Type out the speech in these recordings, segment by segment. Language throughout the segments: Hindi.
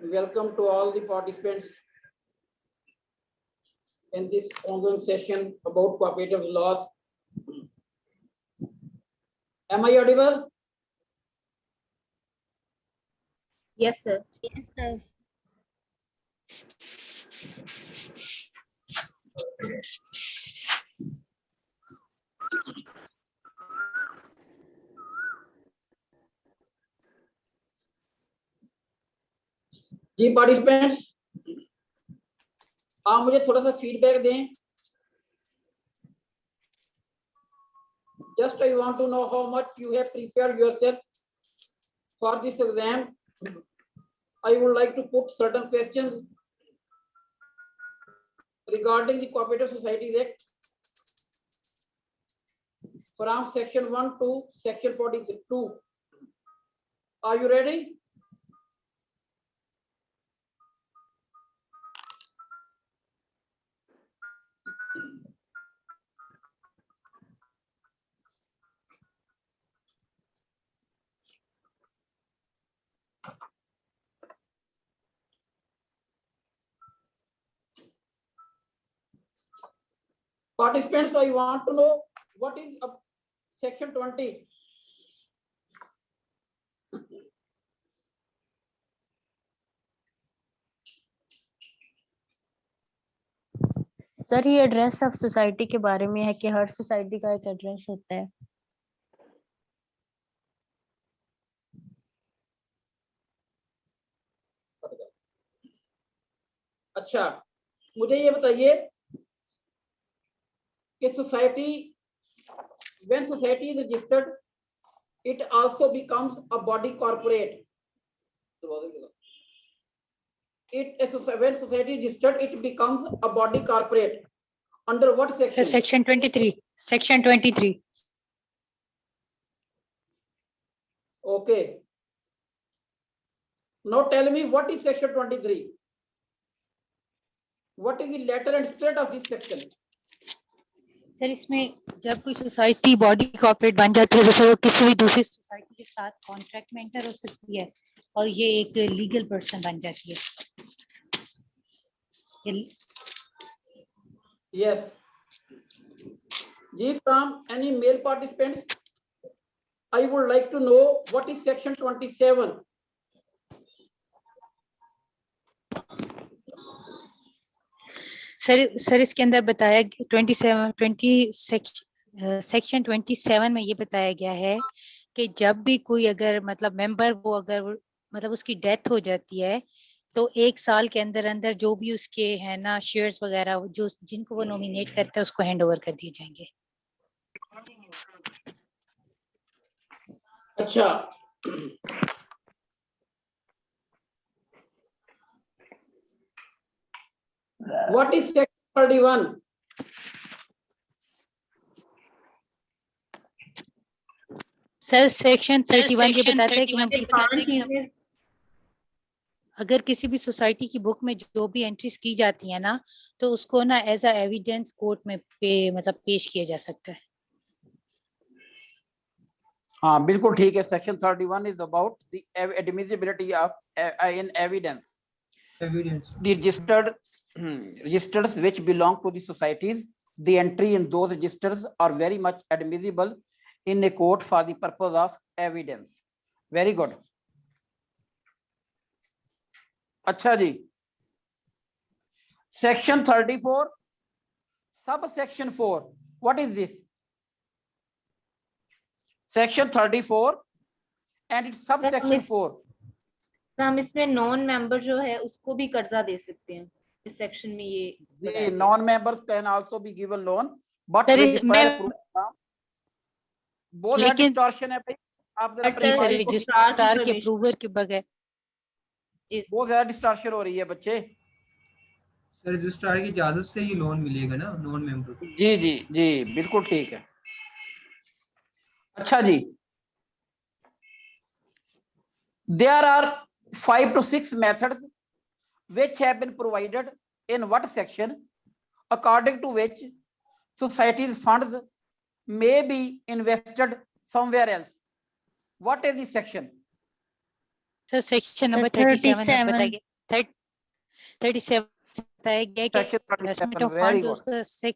Welcome to all the participants in this ongoing session about cooperative laws. Am I audible? Yes, sir. Yes, sir. Ji participants, आप मुझे थोड़ा सा फीडबैक दें. Just I want to know how much you have prepared yourself for this exam. I would like to put certain questions regarding the Cooperative Societies Act from section 1 to section 42. Are you ready? Participants, I want to know what is section 20. Sir ये एड्रेस ऑफ सोसाइटी के बारे में है कि हर सोसाइटी का एक एड्रेस होता है. अच्छा, मुझे ये बताइए कि society, when society is registered, it also becomes a body corporate. When society is registered, it becomes a body corporate. Under what section? Section 23. Section 23. Okay. Now tell me what is section 23? What is the letter and spirit of this section? Sir इसमें जब कोई सोसाइटी बॉडी कॉर्पोरेट बन जाती है तो सर वो किसी भी दूसरी सोसाइटी के साथ कॉन्ट्रैक्ट में एंटर हो सकती है और ये एक लीगल पर्सन बन जाती है. Yes. G, from any male participants, I would like to know what is section 27. Sir इसके अंदर बताया 27 में ये बताया गया है कि जब भी कोई अगर मतलब मेंबर वो अगर मतलब उसकी डेथ हो जाती है तो 1 साल के अंदर अंदर जो भी उसके है ना शेयर्स वगैरह जो जिनको वो नॉमिनेट करता है उसको हैंड ओवर कर दिए जाएंगे. अच्छा, what is section 31? Sir section 31 ये बताता है कि अगर किसी भी सोसाइटी की बुक में जो भी एंट्रीज की जाती है ना तो उसको ना एज अ एविडेंस कोर्ट में मतलब पेश किया जा सकता है. हाँ बिल्कुल ठीक है. Section 31 is about the admissibility of in evidence. The registers which belong to the societies, the entry in those registers are very much admissible in a court for the purpose of evidence. Very good. अच्छा जी, section 34 subsection 4, what is this? Section 34 and its subsection 4. हम इसमें नॉन मेंबर जो है उसको भी कर्जा दे सकते हैं. इस सेक्शन में ये The non-members can also be given loan, but Sir, with the prior मैं- approval. बहुत ज़्यादा लेकिन- distortion है भाई. आप जरा अच्छा, अपनी सर, voice- रजिस्ट्रार के अप्रूवल के बगैर बहुत ज़्यादा distortion हो रही है बच्चे. सर रजिस्ट्रार की इजाजत से ही लोन मिलेगा ना नॉन मेंबर को. जी जी जी बिल्कुल ठीक है. अच्छा जी, there are 5 to 6 methods which have been provided in what section, according to which society's funds may be invested somewhere else. What is the section? Sir section number 37 में बताइए. 37 बताया गया है कि Section 37, investment of very fund good. उसका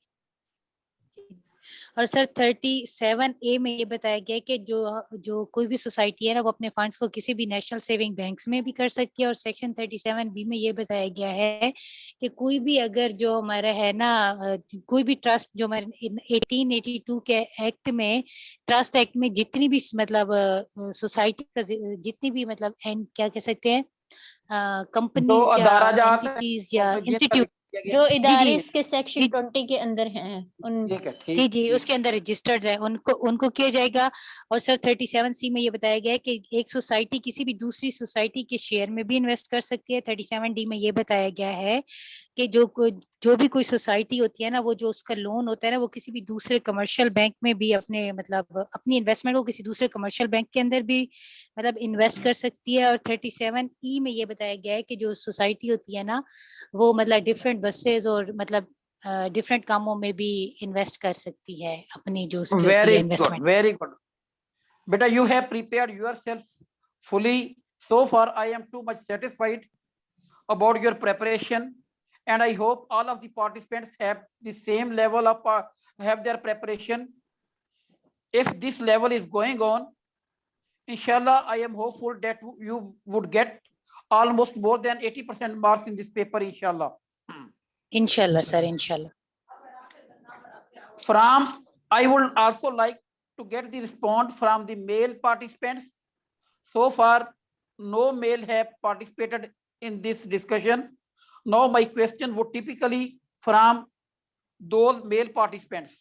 और सर 37A में ये बताया गया है कि जो कोई भी सोसाइटी है ना वो अपने फंड्स को किसी भी नेशनल सेविंग बैंक्स में भी कर सकती है। और सेक्शन 37B में ये बताया गया है कि कोई भी अगर जो हमारा है ना कोई भी ट्रस्ट जो हमारे 1882 के एक्ट में ट्रस्ट एक्ट में जितनी भी मतलब सोसाइटी का जितनी भी मतलब क्या कह सकते हैं जो कंपनीज या अदारा जात है, एंटिटीज या और जिनका इंस्टीट्यूट किया गया- जो इदारे जी। इसके सेक्शन 20 के अंदर हैं उन ठीक है, जी ठीक जी ठीक। उसके अंदर रजिस्टर्ड है उनको किया जाएगा। और सर 37C में ये बताया गया है कि एक सोसाइटी किसी भी दूसरी सोसाइटी के शेयर में भी इन्वेस्ट कर सकती है। 37D में ये बताया गया है कि जो भी कोई सोसाइटी होती है ना वो जो उसका लोन होता है ना वो किसी भी दूसरे कमर्शियल बैंक में भी अपने मतलब अपनी इन्वेस्टमेंट को किसी दूसरे कमर्शियल बैंक के अंदर भी मतलब इन्वेस्ट कर सकती है। और 37E में ये बताया गया है कि जो सोसाइटी होती है ना वो मतलब डिफरेंट बसेस और मतलब डिफरेंट कामों में भी इन्वेस्ट कर सकती है अपनी जो उसकी होती Very है good, investment. very good. Beta, you have prepared yourself fully. So far, I am too much satisfied about your preparation, and I hope all of the participants have the same level of have their preparation. If this level is going on, inshallah, I am hopeful that you would get almost more than 80% marks in this paper, inshallah. इंशाल्लाह सर इंशाल्लाह। From, I would also like to get the response from the male participants. So far, no male have participated in this discussion. Now my question would typically from those male participants.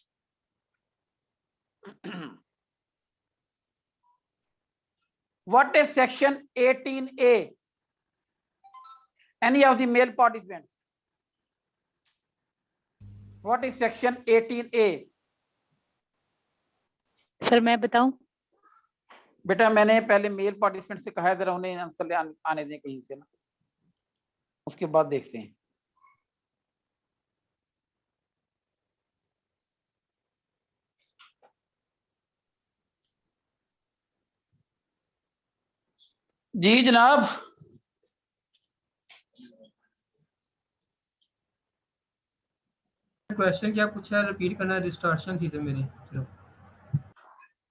What is section 18A? Any of the male participants? What is section 18A? Sir मैं बताऊं? बेटा मैंने पहले मेल पार्टिसिपेंट से कहा है जरा उन्हें आंसर आने दें कहीं से ना, उसके बाद देखते हैं। जी जनाब। क्वेश्चन क्या पूछा है, रिपीट करना, डिस्टॉर्शन थी तो मेरी तरफ।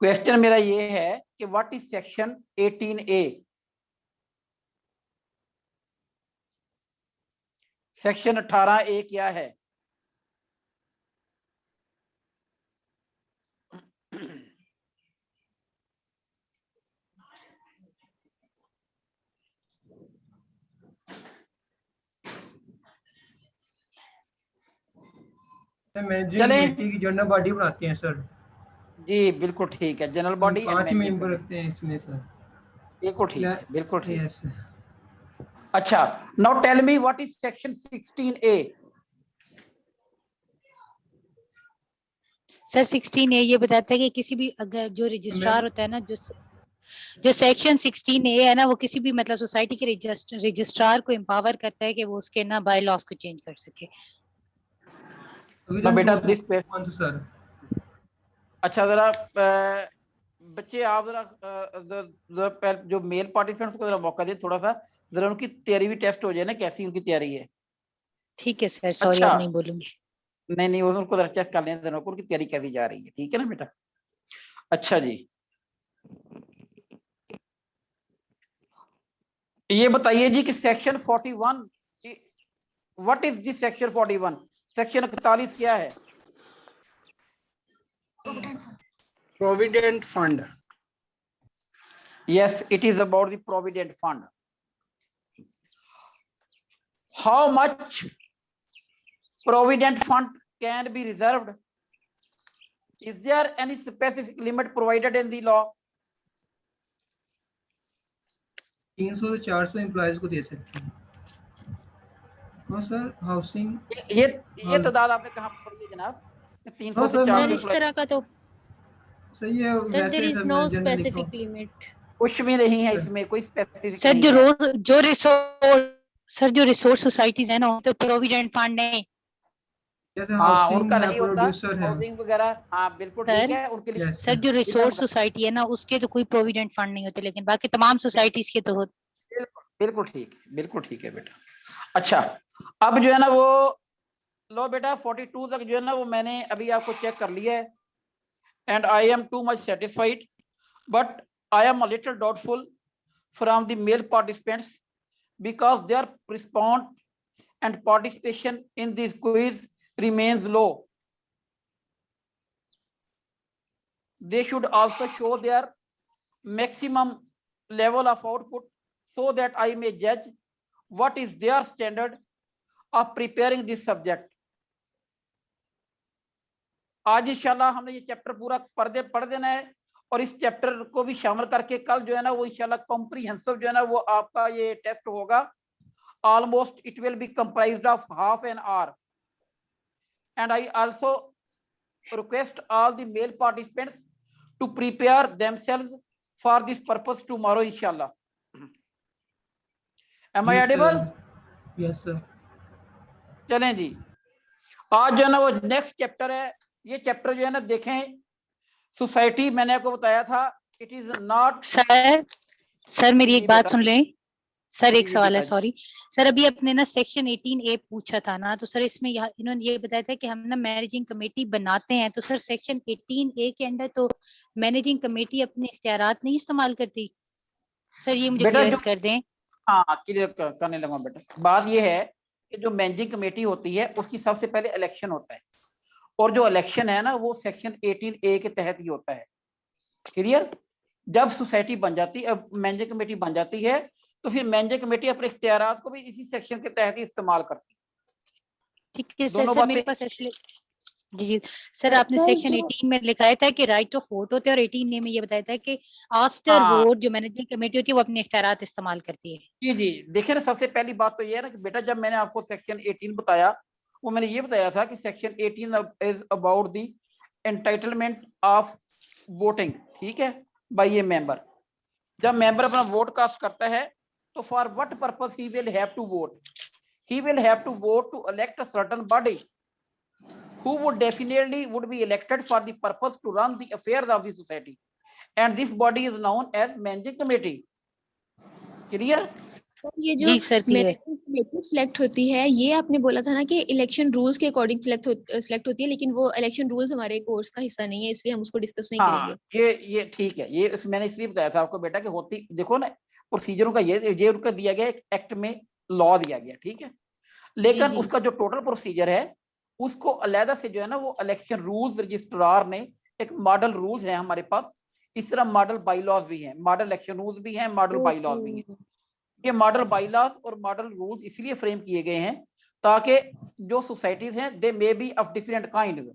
क्वेश्चन मेरा ये है कि what is section 18A? Section 18A क्या है? मैनेजिंग चलें। कमेटी की जनरल बॉडी बनाते हैं सर। जी बिल्कुल ठीक है, general body and 5 managing member committee. रखते हैं इसमें सर। बिल्कुल ठीक है, बिल्कुल ठीक है। यस। अच्छा, now tell me what is section 16A? Sir 16A ये बताता है कि किसी भी अगर जो रजिस्ट्रार होता है ना जो सेक्शन 16A है ना वो किसी भी मतलब सोसाइटी के रजिस्ट्रार को एम्पावर करता है कि वो उसके ना बाय लॉस को चेंज कर सके। ना बेटा दिस सर। अच्छा जरा बच्चे आप जरा जो मेल पार्टिसिपेंट्स को जरा मौका दें थोड़ा सा, जरा उनकी तैयारी भी टेस्ट हो जाए ना, कैसी उनकी तैयारी है। ठीक है सर, सॉरी अच्छा। अब नहीं बोलूंगी। नहीं उनको जरा चेक कर लें जरा उनकी तैयारी कैसी जा रही है, ठीक है ना बेटा। अच्छा जी, ये बताइए जी कि section 41, what is this section 41? Section 41 क्या है? Provident fund. Yes, it is about the provident fund. How much provident fund can be reserved? Is there any specific limit provided in the law? 300 से 400 एम्प्लॉयज को दे सकते हैं। हाँ सर, हाउसिंग ये तादाद आपने कहाँ पढ़ी है जनाब? 300 से सर, 400 सर इस तरह का तो सही है। Sir there is no general लिखो। Specific limit. कुछ भी नहीं है इसमें, कोई स्पेसिफिक सर नहीं है। जो रिसोर्स सोसाइटीज है ना तो प्रोविडेंट फंड नहीं। जैसे हाँ हाउसिंग उनका है, नहीं होता, प्रोड्यूसर है। हाउसिंग वगैरह, हाँ बिल्कुल ठीक है उनके लिए। Yes, सर जो रिसोर्स सोसाइटी है ना उसके तो कोई प्रोविडेंट फंड नहीं होते, लेकिन बाकी तमाम सोसाइटीज के तो होते। बिल्कुल बिल्कुल ठीक है, बिल्कुल ठीक है बेटा। अच्छा, अब जो है ना वो लो बेटा 42 तक जो है ना वो मैंने अभी आपको चेक कर लिया है, and I am too much satisfied, but I am a little doubtful from the male participants because their response and participation in this quiz remains low. They should also show their maximum level of output so that I may judge what is their standard of preparing this subject. आज इंशाल्लाह हमने ये चैप्टर पूरा पढ़ देना है और इस चैप्टर को भी शामिल करके कल जो है ना वो इंशाल्लाह कॉम्प्रिहेंसिव जो है ना वो आपका ये टेस्ट होगा. Almost it will be comprised of half an hour, and I also request all the male participants to prepare themselves for this purpose tomorrow inshallah. Am I audible? Yes sir. चलें जी, आज जो है ना वो नेक्स्ट चैप्टर है. ये चैप्टर जो है ना देखें, सोसाइटी मैंने आपको बताया था इट इज नॉट. सर मेरी एक बात सुन लें सर, एक जी, सवाल है, बताइए. Sorry sir. अभी अपने ना सेक्शन 18A पूछा था ना, तो सर इसमें इन्होंने ये बताया था कि हम ना मैनेजिंग कमेटी बनाते हैं, तो सर सेक्शन 18A के अंदर तो मैनेजिंग कमेटी अपने इख्तियारात नहीं इस्तेमाल करती. सर ये मुझे बेटा क्लियर जो कर दें. हाँ क्लियर करने लगा बेटा. बात ये है कि जो मैनेजिंग कमेटी होती है उसकी सबसे पहले इलेक्शन होता है, और जो इलेक्शन है ना वो सेक्शन 18A के तहत ही होता है. क्लियर? जब सोसाइटी बन जाती है, मैनेजिंग कमेटी बन जाती है, तो फिर मैनेजिंग कमेटी अपने इख्तियारात को भी इसी सेक्शन के तहत ही इस्तेमाल करती है. ठीक है सर. दोनों सर मेरे बातें. पास इसलिए जी सर आपने सेक्शन 18 में लिखाया था कि राइट ऑफ वोट होते हैं, और 18A में ये बताया था कि आफ्टर हाँ वोट जो मैनेजिंग कमेटी होती है वो अपने इख्तियारात इस्तेमाल करती है. जी जी, देखिए ना सबसे पहली बात तो ये है ना कि बेटा जब मैंने आपको सेक्शन 18 बताया, वो मैंने ये बताया था कि section 18 is about the entitlement of voting. ठीक है, बाय ए मेंबर. जब मेंबर अपना वोट कास्ट करता है तो for what purpose he will have to vote. He will have to vote to elect a certain body who would definitely would be elected for the purpose to run the affairs of the society, and this body is known as managing committee. Clear? तो ये जो जी sir clear. Managing committee select होती है, ये आपने बोला था ना कि इलेक्शन रूल्स के अकॉर्डिंग सिलेक्ट होती है, लेकिन वो इलेक्शन रूल्स हमारे कोर्स का हिस्सा नहीं है, इसलिए हम उसको डिस्कस नहीं हाँ करेंगे. ये ठीक है. ये मैंने इसलिए बताया था आपको बेटा कि होती देखो ना प्रोसीजरों का ये उनका दिया गया एक्ट में लॉ दिया गया. ठीक है, लेकिन जी. उसका जो टोटल प्रोसीजर है उसको अलहदा से जो है ना वो इलेक्शन रूल्स रजिस्ट्रार ने एक मॉडल रूल्स है हमारे पास. इस तरह मॉडल बाईलॉज भी हैं, मॉडल इलेक्शन रूल्स भी हैं, मॉडल बाईलॉज भी हैं. ये मॉडल बाईलॉज और मॉडल रूल्स इसलिए फ्रेम किए गए हैं ताकि जो सोसाइटीज हैं they may be of different kind.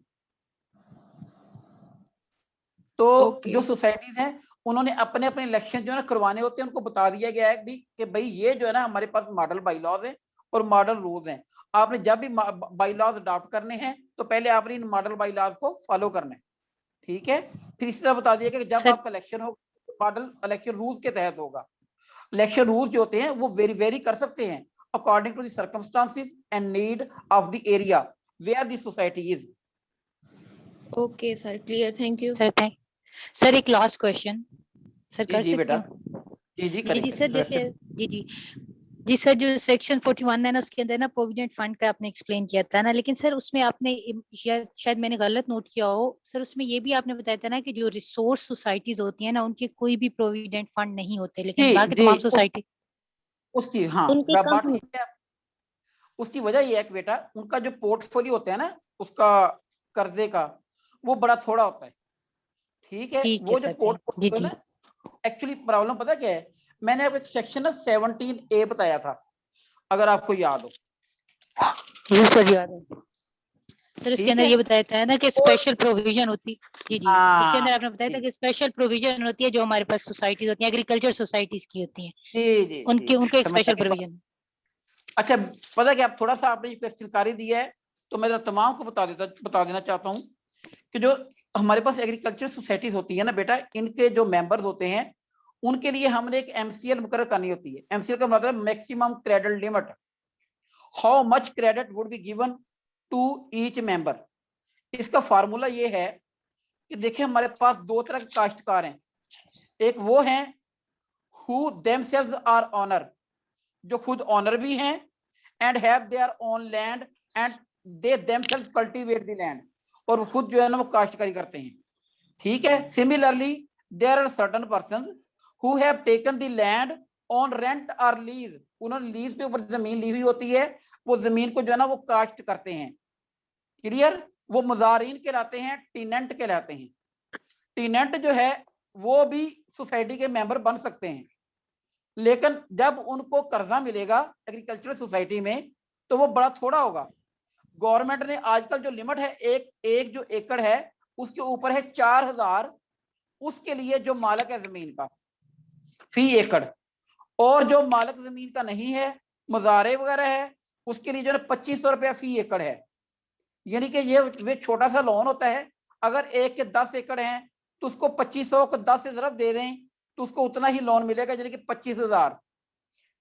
तो जो सोसाइटीज हैं उन्होंने अपने अपने इलेक्शन जो है ना करवाने होते हैं, उनको बता दिया गया है भी कि भाई ये जो है ना हमारे पास मॉडल बाईलॉज है और मॉडल रूल्स हैं. आपने जब भी बाईलॉज अडॉप्ट करने हैं तो पहले आपने इन मॉडल बाईलॉज को फॉलो करना है. ठीक है, फिर इस तरह बता दिया कि जब आपका इलेक्शन होगा मॉडल इलेक्शन रूल्स के तहत होगा. इलेक्शन रूल्स जो होते हैं वो वेरी कर सकते हैं according to the circumstances and need of the area where the society is. Okay sir, clear, thank you. Sir एक लास्ट क्वेश्चन सर कर जी सकते बेटा. हो? जी जी सर जैसे जी सर जो सेक्शन 41 है ना उसके अंदर ना प्रोविडेंट फंड का आपने एक्सप्लेन किया था ना, लेकिन सर उसमें आपने शायद मैंने गलत नोट किया हो सर, उसमें ये भी आपने बताया था ना कि जो रिसोर्स सोसाइटीज होती है ना उनके कोई भी प्रोविडेंट फंड नहीं होते, लेकिन बाकी तमाम सोसाइटी उसकी हाँ बात ठीक है. उसकी वजह ये है कि बेटा उनका जो पोर्टफोलियो होता है ना उसका कर्जे का वो बड़ा थोड़ा होता है. ठीक है, वो जो पोर्टफोलियो है ना एक्चुअली प्रॉब्लम पता क्या है, मैंने अब एक सेक्शन 17A बताया था अगर आपको याद हो. जी सर याद है सर. उसके अंदर ये बताया था ना कि स्पेशल प्रोविजन होती. जी उसके अंदर आपने बताया था कि स्पेशल प्रोविजन होती है जो हमारे पास सोसाइटीज होती है, एग्रीकल्चर सोसाइटीज की होती है. जी उनके एक स्पेशल प्रोविजन. अच्छा पता क्या, आप थोड़ा सा आपने जानकारी दी है तो मैं तमाम को बता देना चाहता हूँ कि जो हमारे पास एग्रीकल्चर सोसाइटीज होती है ना बेटा, इनके जो मेंबर्स होते हैं उनके लिए हमने एक MCL मुकर्रर करनी होती है. MCL का मतलब maximum credit limit, how much credit would be given to each member. इसका फार्मूला ये है कि देखिए हमारे पास दो तरह के काश्तकार हैं. एक वो हैं हु देमसेल्व्स आर ऑनर, जो खुद ऑनर भी हैं, and have their own land and they themselves cultivate the land, और खुद जो है ना वो काश्तकारी करते हैं, ठीक है। Similarly there are certain person who have taken the land on rent और लीज, उन्होंने लीज पे ऊपर जमीन ली हुई होती है, वो जमीन को जो है ना वो काश्त करते हैं, क्लियर। वो मुजारिन कहलाते हैं, टीनेंट कहलाते हैं। टीनेंट जो है वो भी सोसाइटी के मेंबर बन सकते हैं, लेकिन जब उनको कर्जा मिलेगा एग्रीकल्चरल सोसाइटी में तो वो बड़ा थोड़ा होगा। गवर्नमेंट ने आजकल जो लिमिट है एक जो एकड़ है उसके ऊपर है 4000, उसके लिए जो मालिक है जमीन का फी एकड़, और जो मालिक जमीन का नहीं है, मुजारे वगैरह है, उसके लिए जो है 2500 रुपया फी एकड़ है। यानी कि ये वे छोटा सा लोन होता है, अगर एक के 10 एकड़ हैं तो उसको 2500 को 10 से ज़रब दे दें तो उसको उतना ही लोन मिलेगा, यानी कि 25,000,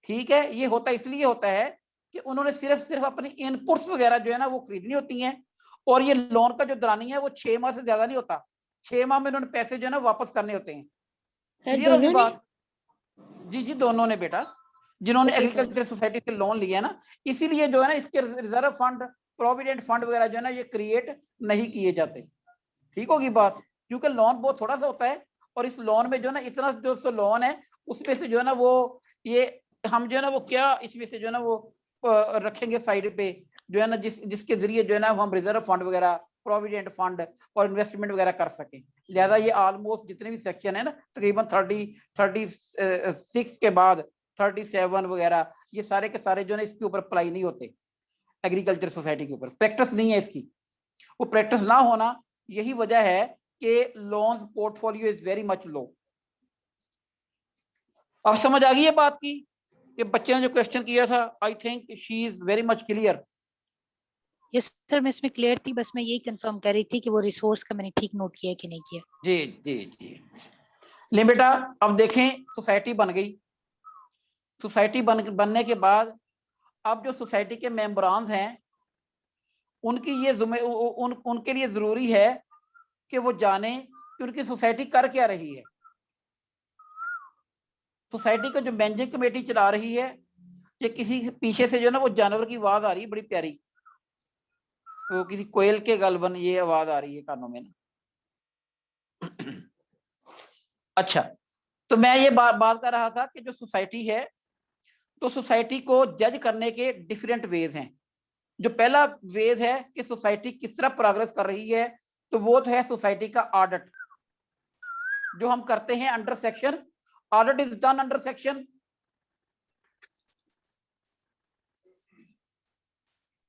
ठीक है। ये होता इसलिए होता है कि उन्होंने सिर्फ अपनी इनपुट्स वगैरह जो है ना वो खरीदनी होती हैं, और ये लोन का जो दरानी है वो 6 माह से ज्यादा नहीं होता, 6 माह में उन्होंने पैसे जो है ना वापस करने होते हैं। सर क्लियर होगी दोनों ने? बात? जी जी दोनों ने बेटा, जिन्होंने ओके सर। एग्रीकल्चर सोसाइटी से लोन लिया है ना, इसीलिए जो है ना इसके रिजर्व फंड, प्रोविडेंट फंड वगैरह जो है ना ये क्रिएट नहीं किए जाते, ठीक होगी बात, क्योंकि लोन बहुत थोड़ा सा होता है, और इस लोन में जो है ना इतना जो सो लोन है उसमें से जो है ना वो ये हम जो है ना वो क्या इसमें से जो है ना वो रखेंगे साइड पे, जो है ना जिसके जरिए जो है ना हम रिजर्व फंड वगैरह, प्रोविडेंट फंड और इन्वेस्टमेंट वगैरह कर सकें। लिहाजा ये ऑलमोस्ट जितने भी सेक्शन है ना तकरीबन 36 के बाद 37 वगैरह, ये सारे के सारे जो है इसके ऊपर अप्लाई नहीं होते, एग्रीकल्चर सोसाइटी के ऊपर प्रैक्टिस नहीं है इसकी। वो प्रैक्टिस ना होना यही वजह है कि loans portfolio is very much low. अब समझ आ गई है बात की कि बच्चे ने जो क्वेश्चन किया था, I think she is very much clear. Yes sir, मैं इसमें क्लियर थी, बस मैं यही कंफर्म कर रही थी कि वो रिसोर्स का मैंने ठीक नोट किया कि नहीं किया। जी जी जी ले बेटा, अब देखें सोसाइटी बन गई। सोसाइटी बनने के बाद अब जो सोसाइटी के मेंबरान हैं उनकी ये उनके लिए जरूरी है कि वो जाने कि उनकी सोसाइटी कर क्या रही है। सोसाइटी का जो मैनेजिंग कमेटी चला रही है, ये किसी पीछे से जो ना वो जानवर की आवाज आ रही है बड़ी प्यारी, वो किसी कोयल के गलबन ये आवाज आ रही है कानों में ना। अच्छा, तो मैं ये बात कर रहा था कि जो सोसाइटी है, तो सोसाइटी को जज करने के डिफरेंट वेज हैं। जो पहला वेज है कि सोसाइटी किस तरह प्रोग्रेस कर रही है, तो वो तो है सोसाइटी का ऑडिट, जो हम करते हैं under section, audit is done under section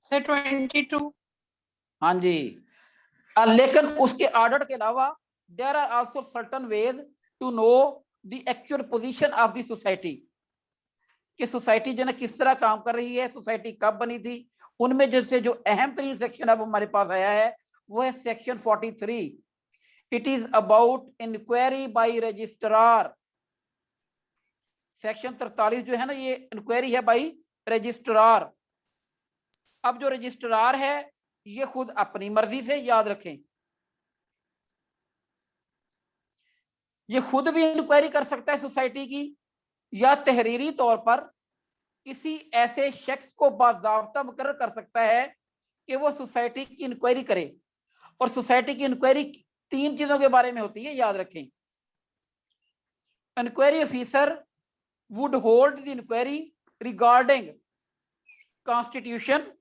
sir 22। हाँ जी। लेकिन उसके ऑडिट के अलावा there are also certain ways to know the actual position of the society, कि सोसाइटी जो है किस तरह काम कर रही है, सोसाइटी कब बनी थी। उनमें जैसे जो अहम तरीन सेक्शन अब हमारे पास आया है वो है section 43। It is about inquiry by registrar. Section 43 जो है ना ये इंक्वायरी है बाय रजिस्ट्रार। अब जो रजिस्ट्रार है ये खुद अपनी मर्जी से, याद रखें, ये खुद भी इंक्वायरी कर सकता है सोसाइटी की, या तहरीरी तौर पर किसी ऐसे शख्स को बाज़ाब्ता मुकर्रर कर सकता है कि वो सोसाइटी की इंक्वायरी करे। और सोसाइटी की इंक्वायरी 3 चीजों के बारे में होती है, याद रखें। Inquiry officer would hold the inquiry regarding constitution,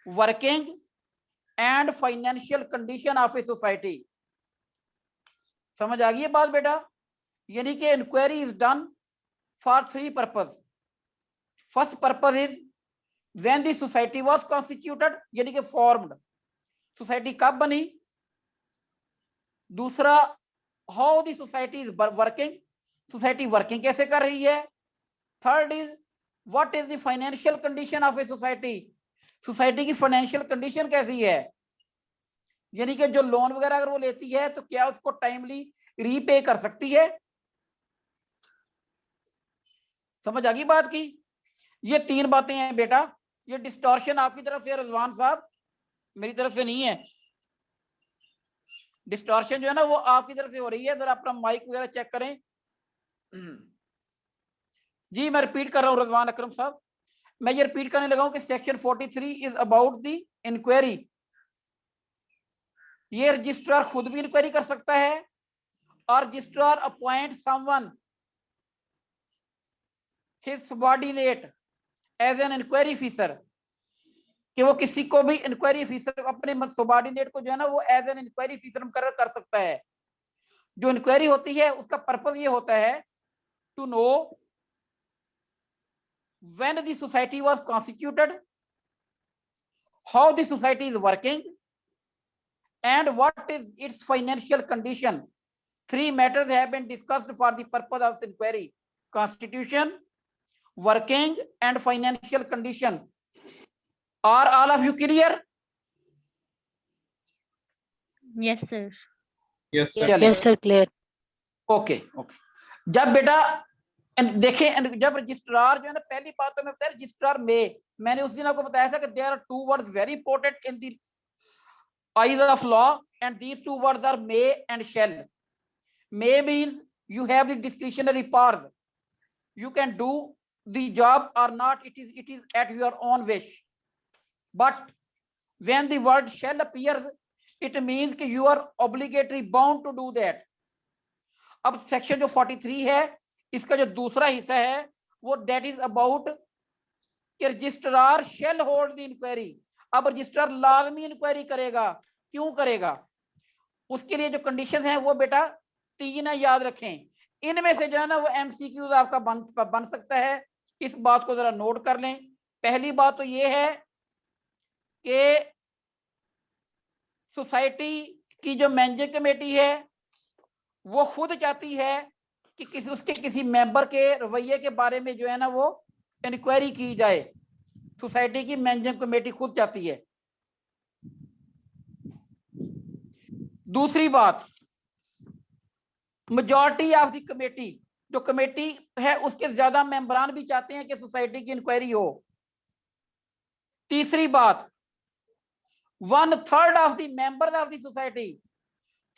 working and financial condition of a society. समझ आ गई है बात बेटा? यानी कि inquiry is done for 3 purpose. First purpose is when the society was constituted, यानी कि फॉर्म्ड, सोसाइटी कब बनी। दूसरा, how the society is working, society working कैसे कर रही है। Third is what is the financial condition of a society, society की फाइनेंशियल कंडीशन कैसी है, यानी कि जो लोन वगैरह अगर वो लेती है तो क्या उसको टाइमली रीपे कर सकती है। समझ आ गई बात की? ये 3 बातें हैं बेटा। ये डिस्टॉर्शन आपकी तरफ से रजवान साहब, मेरी तरफ से नहीं है। डिस्टॉर्शन जो है ना वो आपकी तरफ से हो रही है, जरा अपना माइक वगैरह चेक करें। जी मैं रिपीट कर रहा हूं रजवान अकरम साहब, मैं ये रिपीट करने लगा हूं कि section 43 is about the inquiry. ये रजिस्ट्रार खुद भी इंक्वायरी कर सकता है और registrar appoint someone his subordinate as an inquiry officer, कि वो किसी को भी इंक्वायरी ऑफिसर अपने सबऑर्डिनेट को जो है ना वो एज एन इंक्वायरी ऑफिसर मुकर्रर कर सकता है। जो इंक्वायरी होती है उसका पर्पस ये होता है to know when the society was constituted, how the society is working, and what is its financial condition. Three matters have been discussed for the purpose of inquiry: constitution, working, and financial condition. Are all of you clear? Yes, sir. Yes, sir. चलिए। Yes, sir, clear. Okay okay. जब बेटा देखें, जब रजिस्ट्रार जो है ना, पहली बात तो मैं बताया रजिस्ट्रार में, मैंने उस दिन आपको बताया था कि there are two words very important in the eyes of law, and these two words are may and shall. May means you have the discretionary powers, you can do the job or not, it is at your own wish. But when the word shall appears, it means कि you are obligatory bound to do that. अब सेक्शन जो 43 है इसका जो दूसरा हिस्सा है वो दैट इज अबाउट कि registrar shall hold the inquiry. अब रजिस्ट्रार लाजमी इंक्वायरी करेगा। क्यों करेगा? उसके लिए जो कंडीशन है वो बेटा 3 है, याद रखें। इनमें से जो है ना वो एमसीक्यूज आपका बन सकता है। इस बात को जरा नोट कर लें। पहली बात तो ये है कि सोसाइटी की जो मैनेजिंग कमेटी है वो खुद चाहती है कि किसी मेंबर के रवैये के बारे में जो है ना वो इंक्वायरी की जाए। सोसाइटी की मैनेजिंग कमेटी खुद चाहती है। दूसरी बात, मेजॉरिटी ऑफ द कमेटी, जो कमेटी है उसके ज्यादा मेंबरान भी चाहते हैं कि सोसाइटी की इंक्वायरी हो। तीसरी बात, 1/3 of the members of the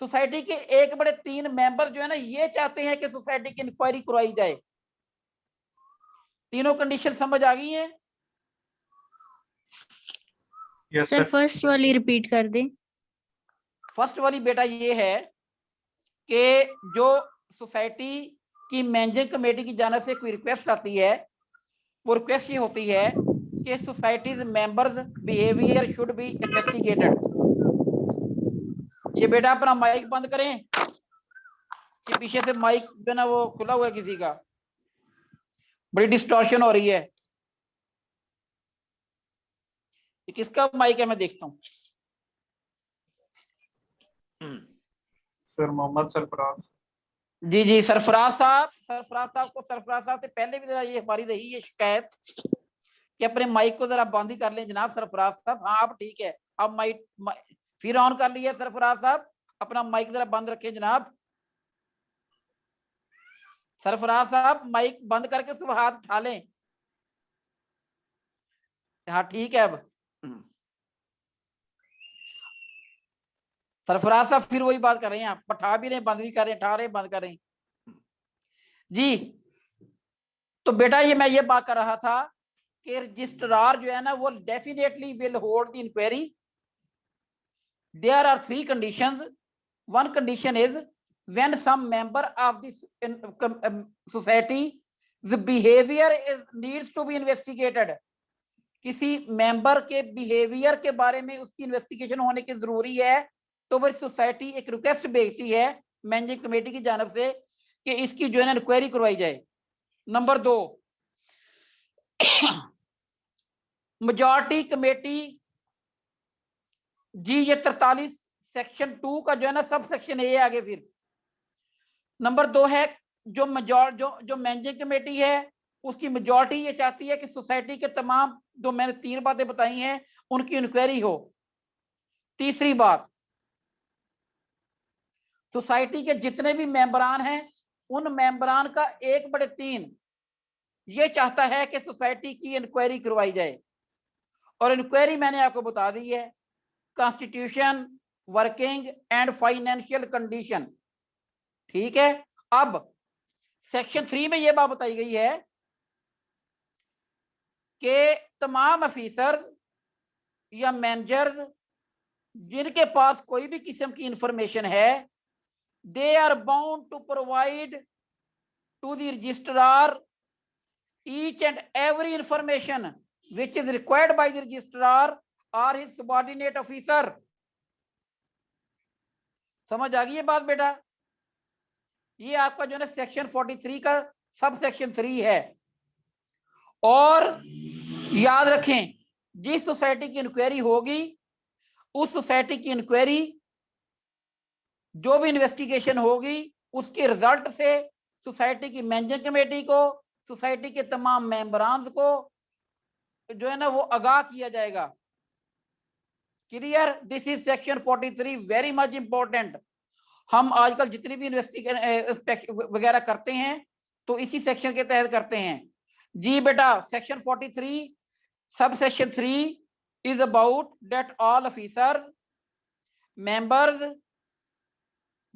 society के 1/3 मेंबर जो है ना ये चाहते हैं कि सोसाइटी की इंक्वायरी करवाई जाए। तीनों कंडीशन समझ आ गई हैं? Yes, sir sir. फर्स्ट वाली रिपीट कर दें। फर्स्ट वाली बेटा ये है कि जो सोसाइटी की मैनेजिंग कमेटी की जानिब से कोई रिक्वेस्ट आती है, वो रिक्वेस्ट ये होती है कि societies members behaviour should be investigated. ये बेटा अपना माइक बंद करें कि पीछे से माइक जो ना वो खुला हुआ है किसी का, बड़ी डिस्टॉर्शन हो रही है। ये किसका माइक है मैं देखता हूँ। सर मोहम्मद सरफराज। जी जी सरफराज साहब सरफराज साहब से पहले भी जरा ये हमारी रही है शिकायत कि अपने माइक को जरा बंद ही कर लें जनाब सरफराज साहब। हाँ आप ठीक है, अब माइक फिर ऑन कर लिया सरफराज साहब, अपना माइक जरा बंद रखें जनाब। सरफराज साहब माइक बंद करके सुबह हाथ उठा लें। हाँ ठीक है। अब सरफराज साहब फिर वही बात कर रहे हैं, आप उठा भी रहे बंद भी कर रहे हैं, उठा रहे बंद कर रहे हैं जी। तो बेटा ये मैं ये बात कर रहा था कि रजिस्ट्रार जो है ना वो definitely will hold the inquiry. There are 3 conditions. One condition is when some member of the society the behavior is needs to be investigated। किसी मेंबर के बिहेवियर के बारे में उसकी इन्वेस्टिगेशन होने की जरूरी है, तो वह सोसाइटी एक रिक्वेस्ट भेजती है मैनेजिंग कमेटी की जानब से कि इसकी जो है ना इंक्वायरी करवाई जाए। नंबर 2, मेजॉरिटी कमेटी जी, ये 43 सेक्शन 2 का जो है ना सब सेक्शन ए आगे। फिर नंबर 2 है जो मैनेजिंग कमेटी है उसकी मेजॉरिटी ये चाहती है कि सोसाइटी के तमाम, जो मैंने 3 बातें बताई हैं, उनकी इंक्वायरी हो। तीसरी बात, सोसाइटी के जितने भी मेंबरान हैं उन मेंबरान का 1/3 ये चाहता है कि सोसाइटी की इंक्वायरी करवाई जाए। और इंक्वायरी मैंने आपको बता दी है, constitution, working and financial condition. ठीक है। अब सेक्शन 3 में यह बात बताई गई है के तमाम ऑफिसर या मैनेजर जिनके पास कोई भी किस्म की इंफॉर्मेशन है, they are bound to provide to the registrar each and every information which is required by the registrar or his subordinate officer. समझ आ गई ये बात बेटा? ये आपका जो है ना सेक्शन 43 का सब सेक्शन 3 है। और याद रखें, जिस सोसाइटी की इंक्वायरी होगी उस सोसाइटी की इंक्वायरी जो भी इन्वेस्टिगेशन होगी उसके रिजल्ट से सोसाइटी की मैनेजिंग कमेटी को, सोसाइटी के तमाम मेंबरान को जो है ना वो आगाह किया जाएगा। Clear? This is section 43, very much important. हम आजकल जितनी भी इन्वेस्टिगेशन वगैरह करते हैं तो इसी सेक्शन के तहत करते हैं। जी बेटा, section 43 sub section 3 is about that all officer members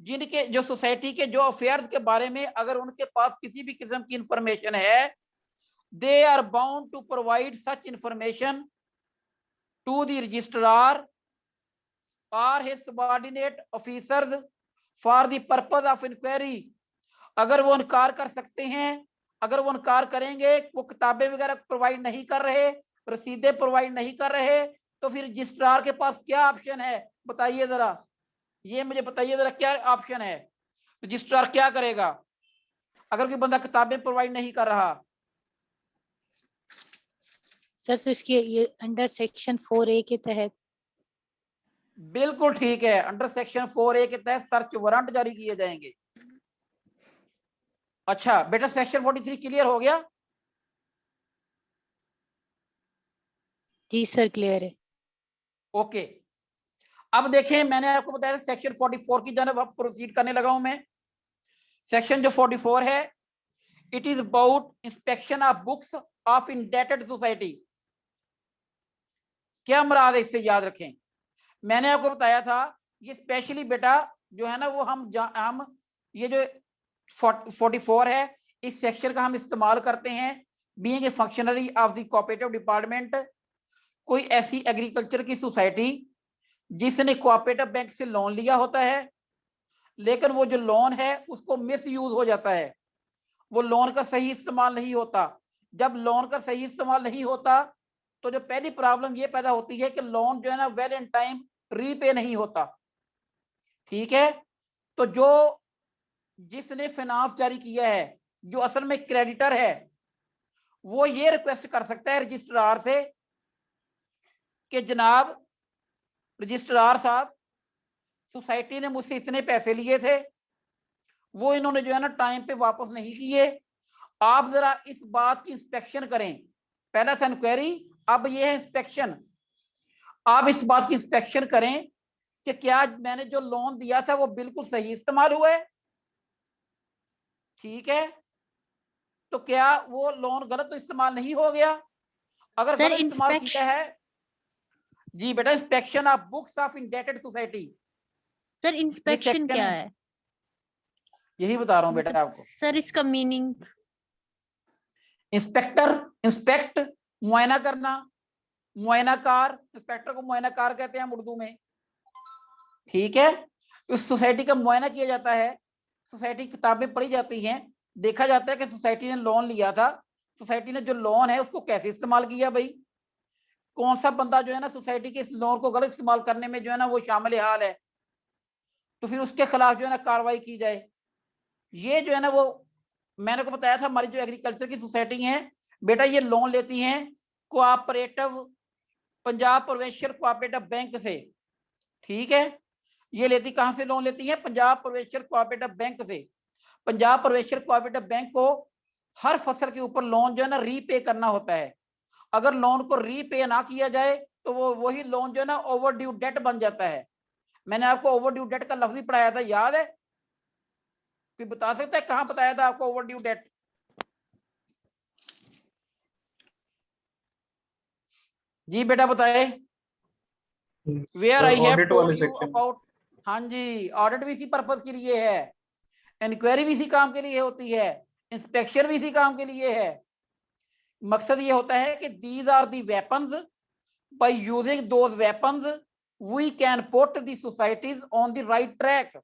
जिनके जो सोसाइटी के जो अफेयर्स के बारे में अगर उनके पास किसी भी किस्म की इंफॉर्मेशन है, they are bound to provide such information to the registrar और his subordinate officers for the purpose of inquiry. अगर वो इनकार कर सकते हैं, अगर वो इनकार करेंगे, वो किताबें वगैरह प्रोवाइड नहीं कर रहे, रसीदें प्रोवाइड नहीं कर रहे, तो फिर रजिस्ट्रार के पास क्या ऑप्शन है बताइए जरा, ये मुझे बताइए जरा, क्या ऑप्शन है? रजिस्ट्रार क्या करेगा अगर कोई बंदा किताबें प्रोवाइड नहीं कर रहा? सर तो इसके ये अंडर सेक्शन 4A के तहत। बिल्कुल ठीक है, अंडर सेक्शन 4A के तहत सर्च वारंट जारी किए जाएंगे। अच्छा बेटा, सेक्शन 43 क्लियर हो गया? जी सर क्लियर है। ओके, अब देखें, मैंने आपको बताया सेक्शन 44 की जानब अब प्रोसीड करने लगा हूं मैं। सेक्शन जो 44 है, it is about inspection of books of indebted society. क्या मुराद है इससे, याद रखें। मैंने आपको बताया था ये स्पेशली बेटा जो है ना वो हम ये जो 44 है इस सेक्शन का हम इस्तेमाल करते हैं being a functionary of the cooperative department. कोई ऐसी एग्रीकल्चर की सोसाइटी जिसने कोऑपरेटिव बैंक से लोन लिया होता है, लेकिन वो जो लोन है उसको मिस यूज हो जाता है, वो लोन का सही इस्तेमाल नहीं होता। जब लोन का सही इस्तेमाल नहीं होता तो जो पहली प्रॉब्लम ये पैदा होती है कि लोन जो है ना वेल इन टाइम रीपे नहीं होता। ठीक है, तो जो जिसने फाइनेंस जारी किया है, जो असल में क्रेडिटर है, वो ये रिक्वेस्ट कर सकता है रजिस्ट्रार से कि जनाब रजिस्ट्रार साहब, सोसाइटी ने मुझसे इतने पैसे लिए थे, वो इन्होंने जो है ना टाइम पे वापस नहीं किए, आप जरा इस बात की इंस्पेक्शन करें। पहला था इंक्वायरी, अब ये है इंस्पेक्शन। आप इस बात की इंस्पेक्शन करें कि क्या मैंने जो लोन दिया था वो बिल्कुल सही इस्तेमाल हुआ है। ठीक है, तो क्या वो लोन गलत तो इस्तेमाल नहीं हो गया? अगर सर गलत इस्तेमाल किया है, जी बेटा, inspection of books of indebted society. Sir inspection क्या है? यही बता रहा हूँ बेटा आपको सर, इसका मीनिंग। इंस्पेक्टर, इंस्पेक्ट मुआयना करना, मुआयनाकार, इंस्पेक्टर को मुआयनाकार कहते हैं हम उर्दू में। ठीक है, उस सोसाइटी का मुआयना किया जाता है, सोसाइटी की किताबें पढ़ी जाती हैं, देखा जाता है कि सोसाइटी ने लोन लिया था, सोसाइटी ने जो लोन है उसको कैसे इस्तेमाल किया, भाई कौन सा बंदा जो है ना सोसाइटी के इस लोन को गलत इस्तेमाल करने में जो है ना वो शामिल हाल है, तो फिर उसके खिलाफ जो है ना कार्रवाई की जाए। ये जो है ना वो मैंने को बताया था, हमारी जो एग्रीकल्चर की सोसाइटी है बेटा, ये लोन लेती हैं cooperative, Punjab provincial cooperative bank से। ठीक है, ये लेती कहां से लोन लेती है? पंजाब प्रोविंशियल कोऑपरेटिव बैंक से। पंजाब प्रोविंशियल कोऑपरेटिव बैंक को हर फसल के ऊपर लोन जो है ना रीपे करना होता है। अगर लोन को रीपे ना किया जाए तो वो वही लोन जो है ना ओवर ड्यू डेट बन जाता है। मैंने आपको ओवर ड्यू डेट का लफ्ज ही पढ़ाया था, याद है? कोई बता सकता है कहां बताया था आपको ओवर ड्यू डेट? जी बेटा बताए। Where I have told you about, हाँ जी, ऑडिट भी इसी पर्पज के लिए है, इंक्वायरी भी इसी काम के लिए होती है, इंस्पेक्शन भी इसी काम के लिए है मकसद ये होता है कि these are the weapons, by using those weapons we can put the societies on the right track.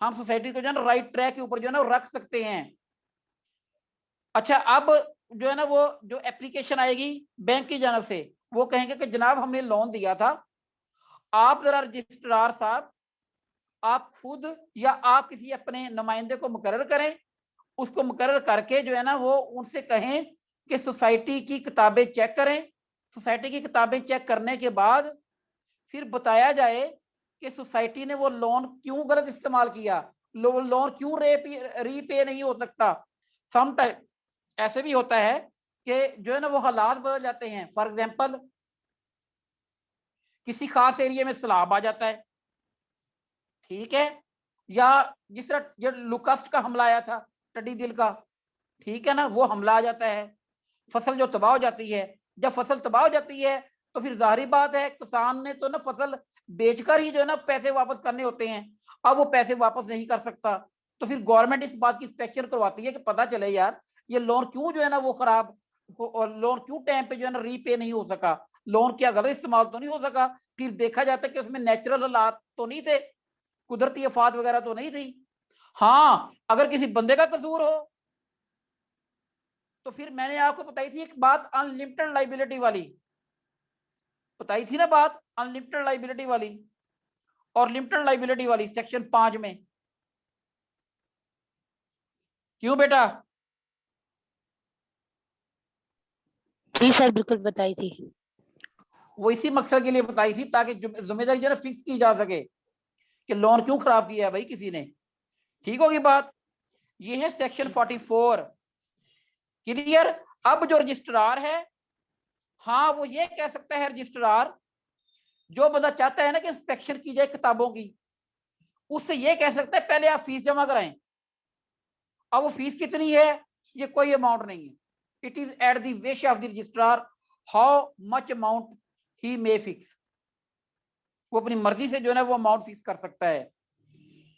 हम सोसाइटी को जो है ना राइट ट्रैक के ऊपर जो है ना रख सकते हैं। अच्छा, अब जो है ना वो जो एप्लीकेशन आएगी बैंक की जानब से, वो कहेंगे कि जनाब हमने लोन दिया था, आप जरा रजिस्ट्रार साहब आप खुद या आप किसी अपने नुमाइंदे को मुकर्रर करें, उसको मुकर्रर करके जो है ना वो उनसे कहें कि सोसाइटी की किताबें चेक करें। सोसाइटी की किताबें चेक करने के बाद फिर बताया जाए कि सोसाइटी ने वो लोन क्यों गलत इस्तेमाल किया, लोन क्यों रीपे नहीं हो सकता। सम टाइम ऐसे भी होता है कि जो है ना वो हालात बदल जाते हैं। फॉर एग्जाम्पल किसी खास एरिया में सैलाब आ जाता है, ठीक है, या जिस तरह जो लुकस्ट का हमला आया था, टड्डी दिल का, ठीक है ना, वो हमला आ जाता है, फसल जो तबाह हो जाती है। जब फसल तबाह हो जाती है तो फिर जाहिर बात है किसान ने तो ना फसल बेचकर ही जो है ना पैसे वापस करने होते हैं। अब वो पैसे वापस नहीं कर सकता, तो फिर गवर्नमेंट इस बात की इंस्पेक्शन करवाती है कि पता चले यार ये लोन क्यों जो है ना वो खराब, और लोन क्यों टाइम पे जो है ना रीपे नहीं हो सका, लोन क्या गलत इस्तेमाल तो नहीं हो सका। फिर देखा जाता है कि उसमें नेचुरल हालात तो नहीं थे, कुदरती आफात वगैरह तो नहीं थी। हाँ, अगर किसी बंदे का कसूर हो तो फिर मैंने आपको बताई थी एक बात अनलिमिटेड लाइबिलिटी वाली, बताई थी ना बात अनलिमिटेड लाइबिलिटी वाली और लिमिटेड लाइबिलिटी वाली सेक्शन 5 में। क्यों बेटा? जी सर, बिल्कुल बताई थी। वो इसी मकसद के लिए बताई थी ताकि जिम्मेदारी जो है फिक्स की जा सके कि लोन क्यों खराब किया है भाई किसी ने। ठीक होगी बात? ये है सेक्शन 44। क्लियर? अब जो रजिस्ट्रार है, हाँ वो ये कह सकता है रजिस्ट्रार, जो बंदा चाहता है ना कि इंस्पेक्शन की जाए किताबों की, उससे ये कह सकता है पहले आप फीस जमा कराएं। अब वो फीस कितनी है ये कोई अमाउंट नहीं है, it is at the wish of the registrar how much amount he may fix. वो अपनी मर्जी से जो है ना वो अमाउंट फिक्स कर सकता है।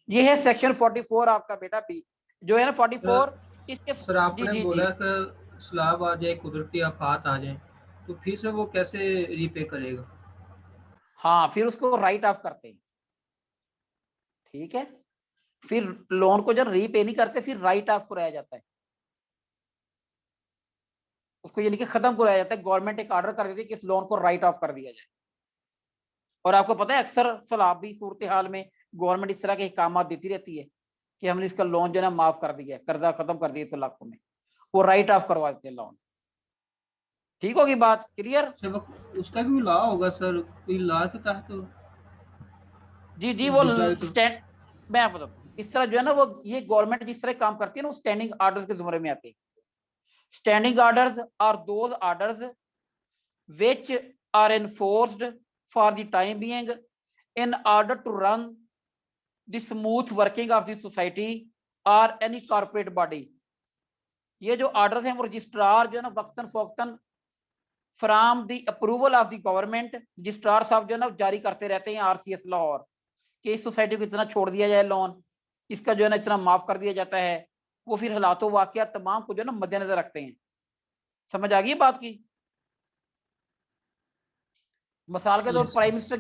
ये है सेक्शन 44 आपका बेटा बी जो है ना 44 इसके। सर आपने जी जी बोला जी, कि सैलाब आ जाए, कुदरती आफात आ जाए, तो फिर से वो कैसे रीपे करेगा? हाँ फिर उसको राइट ऑफ करते हैं, ठीक है, फिर लोन को जब रीपे नहीं करते फिर राइट ऑफ कराया जाता है, उसको यानी कि खत्म कराया जाता है। गवर्नमेंट एक ऑर्डर कर देती है कि इस लोन को राइट ऑफ कर दिया जाए। और आपको पता है अक्सर सैलाबी सूरत हाल में गवर्नमेंट इस तरह के काम देती रहती है कि हमने इसका लोन जो है ना माफ कर दिया, कर्जा खत्म कर दिया इस इलाकों में, वो राइट ऑफ करवा देते हैं लोन। ठीक होगी बात? क्लियर? सर उसका भी लॉ होगा सर, कोई लॉ के तहत तो जी जी, वो गिरता है तो? स्टैंड, मैं आपको बताता हूँ इस तरह जो है ना वो ये गवर्नमेंट जिस तरह काम करती है ना वो स्टैंडिंग ऑर्डर्स के जुमरे में आते हैं। Standing orders are those orders which are enforced for the time being in order to run the smooth working of the society or any corporate body। ये जो ऑर्डर्स हैं वो रजिस्ट्रार जो है ना वक्तन फोक्तन from the approval of the government registrar साहब जो है ना जारी करते रहते हैं आरसीएस लाहौर कि इस सोसाइटी को इतना छोड़ दिया जाए लोन, इसका जो है ना इतना माफ कर दिया जाता है। वो फिर हालातों वाकया तमाम को जो है ना मद्देनजर रखते हैं। समझ आ गई बात की? मिसाल के तौर प्राइम मिनिस्टर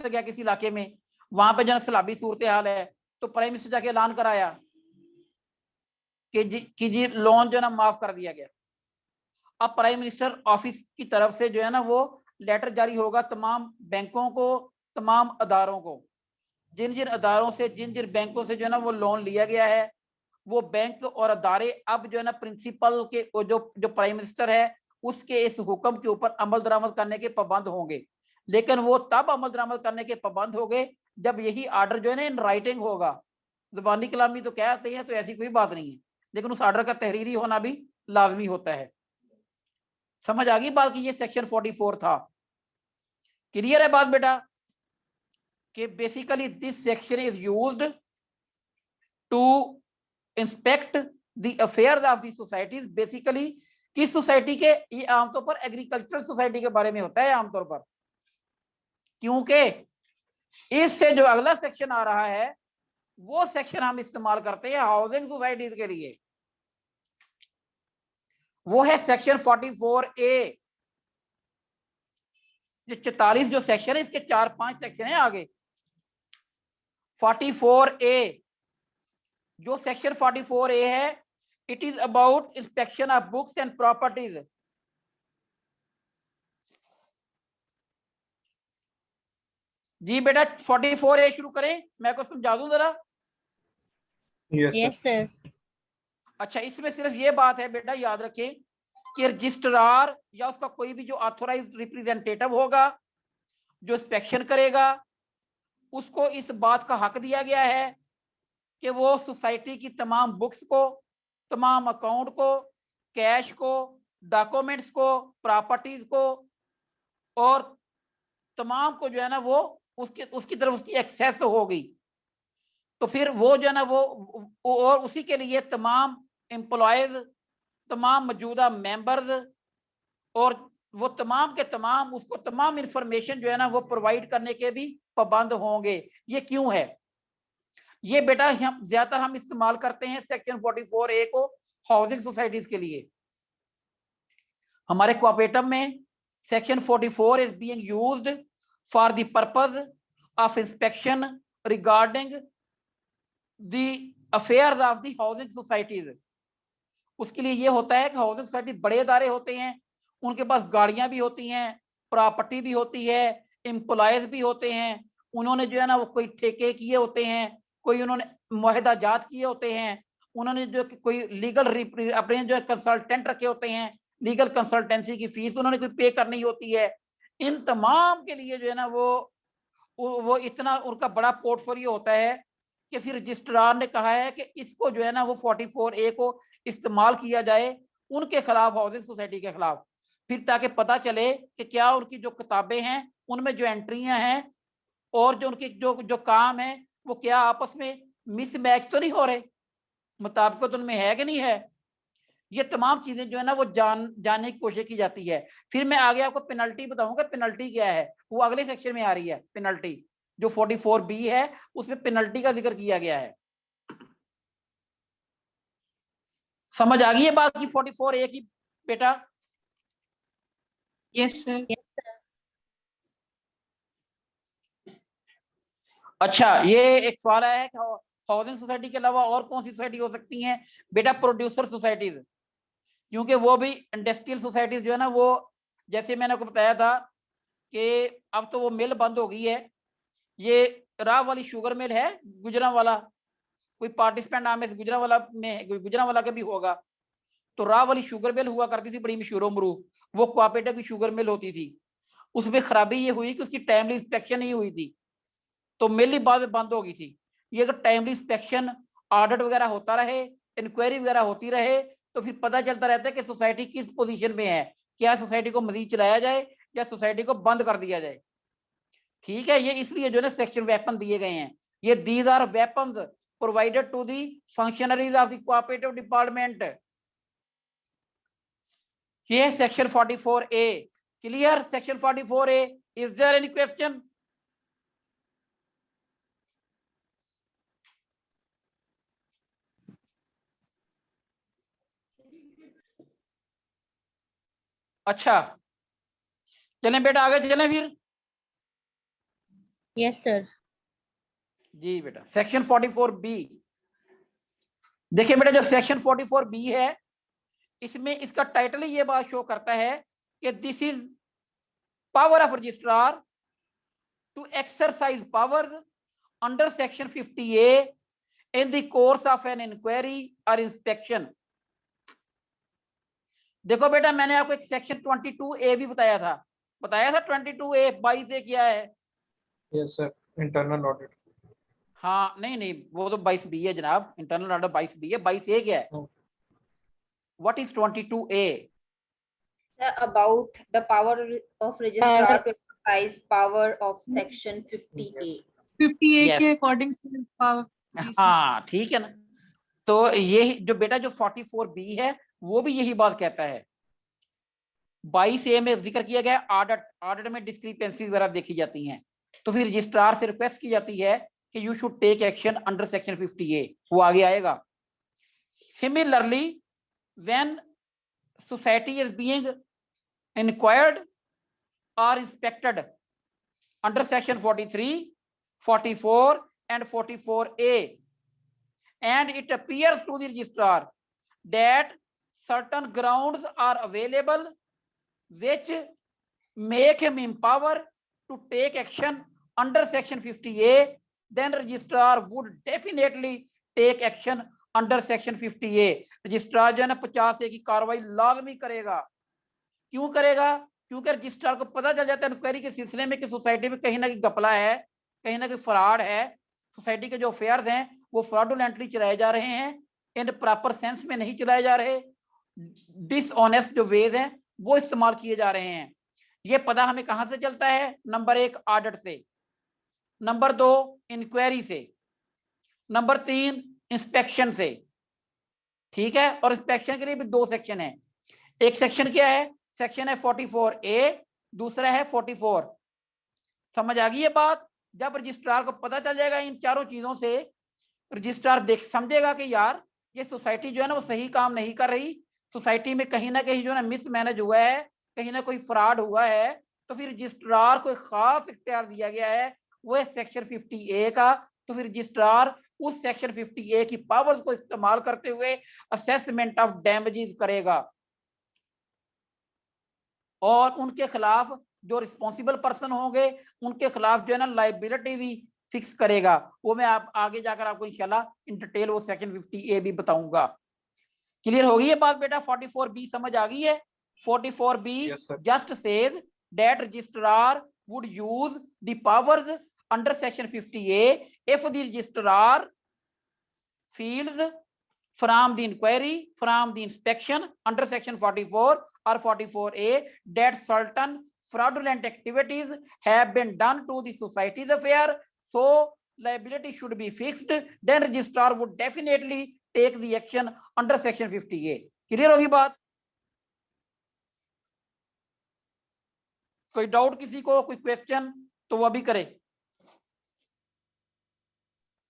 गया किसी इलाके में, वहां पे जो है सैलाबी सूरत हाल है, तो प्राइम मिनिस्टर जाके ऐलान कराया कि जी लोन जो है ना माफ कर दिया गया। अब प्राइम मिनिस्टर ऑफिस की तरफ से जो है ना वो लेटर जारी होगा तमाम बैंकों को, तमाम अदारों को, जिन जिन अदारों से जिन जिन बैंकों से जो है ना वो लोन लिया गया है, वो बैंक और अदारे अब जो है ना प्रिंसिपल के जो प्राइम मिनिस्टर है उसके इस हुक्म के ऊपर अमल दरामद करने के पाबंद होंगे। लेकिन वो तब अमल दरामद करने के पाबंद होंगे जब यही ऑर्डर जो है ना इन राइटिंग होगा। जुबानी कलामी तो कहते हैं तो ऐसी कोई बात नहीं है, लेकिन उस ऑर्डर का तहरीरी होना भी लाजमी होता है। समझ आ गई बात की? ये सेक्शन 44 था। क्लियर है बात बेटा? कि basically this section is used to inspect the affairs of the societies. Basically किस सोसाइटी के, ये आमतौर पर एग्रीकल्चरल सोसाइटी के बारे में होता है आमतौर पर, क्योंकि इससे जो अगला सेक्शन आ रहा है वो सेक्शन हम इस्तेमाल करते हैं हाउसिंग सोसाइटीज के लिए। वो है सेक्शन 44A। जो 44 जो सेक्शन है, इसके 4-5 सेक्शन है आगे। 44A, जो सेक्शन 44A है, it is about inspection of books and properties. जी बेटा 44A शुरू करें, मैं को समझा दूं जरा। Yes sir. अच्छा, इसमें सिर्फ ये बात है बेटा, याद रखें कि रजिस्ट्रार या उसका कोई भी जो ऑथोराइज्ड रिप्रेजेंटेटिव होगा, जो इंस्पेक्शन करेगा, उसको इस बात का हक दिया गया है कि वो सोसाइटी की तमाम बुक्स को, तमाम अकाउंट को, कैश को, डॉक्यूमेंट्स को, प्रॉपर्टीज को और तमाम को जो है ना वो उसकी तरफ उसकी एक्सेस होगी। तो फिर वो जो है ना वो और उसी के लिए तमाम एम्प्लॉयज, तमाम मौजूदा मेंबर्स और वो तमाम के तमाम उसको तमाम इंफॉर्मेशन जो है ना वो प्रोवाइड करने के भी पाबंद होंगे। ये क्यों है? ये बेटा हम ज्यादातर इस्तेमाल करते हैं सेक्शन 44A को हाउसिंग सोसाइटीज के लिए। हमारे कोऑपरेटिव में section 44 is being used for the purpose of inspection regarding the affairs of the housing societies. उसके लिए ये होता है कि हाउसिंग सोसाइटी बड़े इदारे होते हैं, उनके पास गाड़ियां भी होती हैं, प्रॉपर्टी भी होती है, एम्प्लॉयज भी होते हैं, उन्होंने जो है ना वो कोई ठेके किए होते हैं, कोई उन्होंने मुआहदा जात किए होते हैं, उन्होंने जो कोई लीगल अपने जो कंसल्टेंट रखे होते हैं, लीगल कंसल्टेंसी की फीस उन्होंने कोई पे करनी होती है। इन तमाम के लिए जो है ना वो इतना उनका बड़ा पोर्टफोलियो होता है कि फिर रजिस्ट्रार ने कहा है कि इसको जो है ना वो 44A को इस्तेमाल किया जाए उनके खिलाफ, हाउसिंग सोसाइटी के खिलाफ, फिर ताकि पता चले कि क्या उनकी जो किताबें हैं उनमें जो एंट्रियां हैं और जो उनके जो काम है वो क्या आपस में मिसमैच तो नहीं हो रहे, मुताबिकत उनमें है कि नहीं है। ये तमाम चीजें जो है ना वो जानने की कोशिश की जाती है। फिर मैं आगे आपको पेनल्टी बताऊंगा, पेनल्टी क्या है, वो अगले सेक्शन में आ रही है। पेनल्टी जो 44B है उसमें पेनल्टी का जिक्र किया गया है। समझ आ गई है बात की 44A की बेटा? Yes, sir. अच्छा, ये एक सवाल आया है कि हाउसिंग सोसाइटी के अलावा और कौन सी सोसाइटी हो सकती हैं? बेटा प्रोड्यूसर सोसाइटीज, क्योंकि वो भी इंडस्ट्रियल सोसाइटीज जो है ना वो, जैसे मैंने आपको बताया था कि अब तो वो मिल बंद हो गई है। ये राह वाली शुगर मिल है गुजरांवाला, कोई पार्टिसिपेंट आम में गुजरांवाला में, गुजरांवाला का भी होगा। तो राह वाली शुगर मिल हुआ करती थी, बड़ी मशहूर मरूफ, वो कोऑपरेटिव की शुगर मिल होती थी। उसमें खराबी ये हुई कि उसकी टाइमली इंस्पेक्शन नहीं हुई थी, तो मिल ही बाद में बंद हो गई थी। ये अगर टाइमली इंस्पेक्शन, ऑडिट वगैरह होता रहे, इंक्वायरी वगैरह होती रहे, तो फिर पता चलता रहता है कि सोसाइटी किस पोजीशन में है, क्या सोसाइटी को मजीद चलाया जाए या सोसाइटी को बंद कर दिया जाए। ठीक है, ये इसलिए जो है ना सेक्शन वेपन दिए गए हैं। ये these are weapons provided to the functionaries of the cooperative department. ये section 44A clear. Section 44A, is there any question? अच्छा चलें बेटा आगे चलें फिर। Yes sir. जी बेटा सेक्शन 44B देखिए बेटा, जो सेक्शन 44B है इसमें इसका टाइटल ही ये बात शो करता है कि this is power of registrar to exercise powers under section 50A in the course of an inquiry और इंस्पेक्शन। देखो बेटा, मैंने आपको एक सेक्शन 22A भी बताया था 22A 22A क्या है? Yes sir, internal audit. हाँ नहीं वो तो 22B है जनाब, इंटरनल ऑडिट 22B है। 22A क्या है? What is 22A? About the power of registrar to exercise power of section 50A. 50A Yes. के according to power. हाँ ठीक है ना। तो ये जो बेटा जो 44B है वो भी यही बात कहता है। 22A में जिक्र किया गया ऑडिट में डिस्क्रिपेंसी वगैरह देखी जाती हैं, तो फिर रजिस्ट्रार से रिक्वेस्ट की जाती है कि you should take action under section 50A। वो आगे आएगा। Similarly when society is being inquired or inspected under section 43, 44 and 44A, and it appears to the registrar that certain grounds are available which make him empowered to take action under section 50A, then registrar would definitely take action under section 50A। Registrar जो है ना 50A की कार्रवाई लाजमी करेगा। क्यों करेगा? क्योंकि रजिस्ट्रार को पता चल जाता है इंक्वायरी के सिलसिले में कि सोसाइटी में कहीं ना कहीं घपला है, कहीं ना कहीं फ्रॉड है, सोसाइटी के जो अफेयर्स हैं वो फ्रॉडुलेंटली चलाए जा रहे हैं, इन प्रॉपर सेंस में नहीं चलाए जा रहे, डिसऑनेस्ट जो वेज हैं वो इस्तेमाल किए जा रहे हैं। ये पता हमें कहाँ से चलता है? नंबर 1 ऑडिट से, नंबर 2 इंक्वायरी से, नंबर 3 इंस्पेक्शन से। ठीक है, और इंस्पेक्शन के लिए भी 2 सेक्शन है। एक सेक्शन क्या है? सेक्शन है 44A, दूसरा है 44। समझ आ गई ये बात? जब रजिस्ट्रार को पता चल जाएगा इन चारों चीजों से, रजिस्ट्रार देख समझेगा कि यार ये सोसाइटी जो है ना वो सही काम नहीं कर रही, सोसाइटी में कहीं ना कहीं जो है ना मिसमैनेज हुआ है, कहीं ना कोई फ्रॉड हुआ है, तो फिर रजिस्ट्रार को एक खास इख्तियार दिया गया है, वो है सेक्शन 50A का। तो फिर रजिस्ट्रार उस सेक्शन 50A की पावर्स को इस्तेमाल करते हुए असेसमेंट ऑफ डैमेजेस करेगा और उनके खिलाफ जो रिस्पॉन्सिबल पर्सन होंगे उनके खिलाफ जो है ना लायबिलिटी भी फिक्स करेगा। वो मैं आप आगे जाकर आपको इंशाल्लाह इन डिटेल वो सेक्शन 50A भी बताऊंगा। क्लियर हो गई ये बात बेटा? 44B समझ आ गई है? 44B just says that registrar would use the powers under section 50A if the registrar feels from the inquiry, from the inspection under section 44 or 44A that certain fraudulent activities have been done to the society's affair, so liability should be fixed, then registrar would definitely take the action under section 50A। Clear होगी बात? कोई डाउट किसी को, कोई क्वेश्चन तो वो भी करे।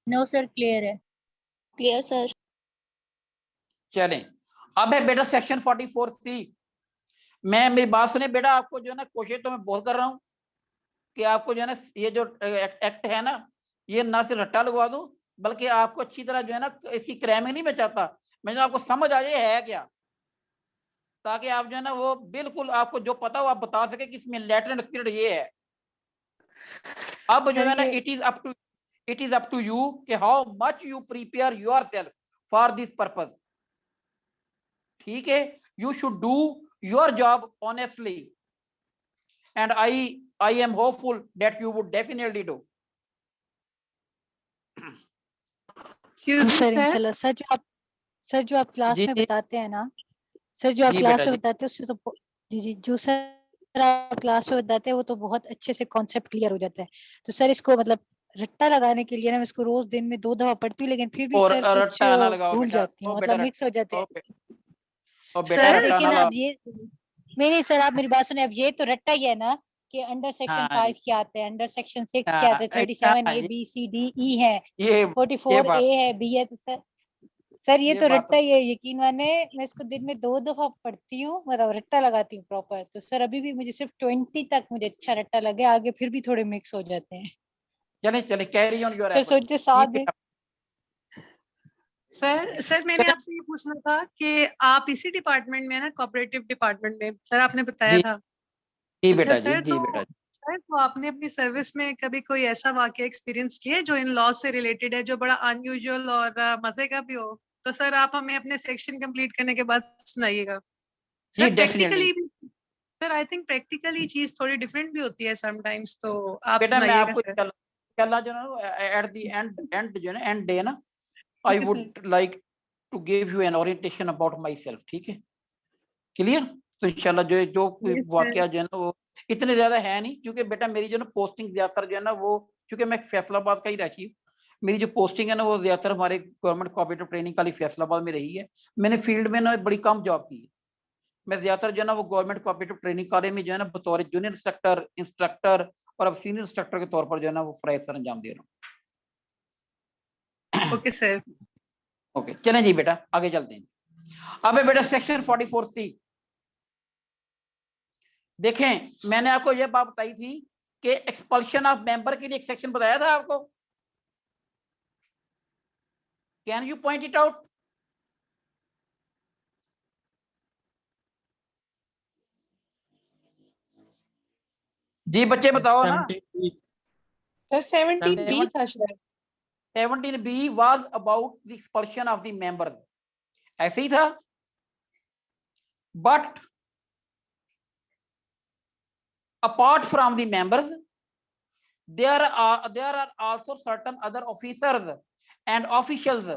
नो सर, क्लियर है। Clear sir. चलें, अब है बेटा सेक्शन 44C। मैं मेरी बात सुने बेटा, आपको जो है ना कोशिश तो मैं बहुत कर रहा हूँ कि आपको जो है ना ये जो एक्ट है ना ये ना सिर्फ रट्टा लगवा दूं बल्कि आपको अच्छी तरह जो है ना इसकी क्रैमिंग नहीं मैं चाहता, मैं जो आपको समझ आ जाए है क्या, ताकि आप जो है ना वो बिल्कुल आपको जो पता हो आप बता सके कि इसमें लेटर एंड स्पिरिट ये है। अब जो है ना it is up to you कि how much you prepare yourself for this purpose। ठीक है, you should do your job honestly and I am hopeful that you would definitely do। Sir इंशाल्लाह। सर जो आप क्लास में बताते हैं ना, सर जो आप क्लास में बताते हैं उससे तो जी जो सर आप क्लास में बताते हैं वो तो बहुत अच्छे से कॉन्सेप्ट क्लियर हो जाता है। तो सर इसको मतलब रट्टा लगाने के लिए ना मैं इसको रोज दिन में 2 दफा पढ़ती हूँ, लेकिन फिर भी सर कुछ भूल जाती हूँ, मतलब मिक्स हो जाते हैं। सर लेकिन अब ये नहीं सर आप मेरी बात सुने, अब ये तो रट्टा ही है ना कि अंडर सेक्शन 5 क्या आते हैं, अंडर सेक्शन 6 क्या आते हैं, 37A B C D E है, 44A है, B है। तो सर ये तो रट्टा ही है, यकीन माने मैं इसको दिन में 2 दफा पढ़ती हूँ, मतलब रट्टा लगाती हूँ प्रॉपर। तो सर अभी भी मुझे सिर्फ 20 तक मुझे अच्छा रट्टा लगे, आगे फिर भी थोड़े मिक्स हो जाते हैं। चले कैरी ऑन योर सर सोचिए साथ में। सर मैंने आपसे ये पूछना था कि आप इसी डिपार्टमेंट में है ना, कोऑपरेटिव डिपार्टमेंट में, सर आपने बताया था। जी बेटा जी, सर जी बेटा जी। सर तो आपने अपनी सर्विस में कभी कोई ऐसा वाकया एक्सपीरियंस किया है जो इन लॉ से रिलेटेड है, जो बड़ा अनयूजुअल और मजे का भी हो? तो सर आप हमें अपने सेक्शन कंप्लीट करने के बाद सुनाइएगा। Sir practically sir I think practically चीज थोड़ी डिफरेंट भी होती है समटाइम्स, तो आप बेटा मैं आपको सर। इंशाल्लाह जो है एट द एंड जो है एंड डे ना I would like to give you an orientation about myself. ठीक है, क्लियर? तो इंशाल्लाह जो कोई वाकया जो है ना वो इतने ज्यादा है नहीं, क्योंकि बेटा मेरी जो ना पोस्टिंग ज्यादातर जो है ना वो, क्योंकि मैं फैसलाबाद का ही रही हूँ, मेरी जो पोस्टिंग है ना वो ज्यादातर हमारे गवर्नमेंट कोऑपरेटिव ट्रेनिंग वाली फैसलाबाद में रही है। मैंने फील्ड में ना बड़ी कम जॉब की है, मैं ज्यादातर जो है ना वो गवर्नमेंट कोऑपरेटिव ट्रेनिंग कॉलेज में जो है ना बतौर जूनियर इंस्ट्रक्टर, इंस्ट्रक्टर और अब सीनियर इंस्ट्रक्टर के तौर पर जो है ना वो फराइज सर अंजाम दे रहा हूँ। Okay sir. ओके चलें जी बेटा आगे चलते हैं। अब है बेटा सेक्शन 44C। देखें, मैंने आपको यह बात बताई थी कि एक्सपल्शन ऑफ मेंबर के लिए एक सेक्शन बताया था आपको। Can you point it out? जी बच्चे बताओ ना। सर 17B था शायद। 17B was about the expulsion of the members, ऐसे ही था। But apart from the members, there are also certain other officers and officials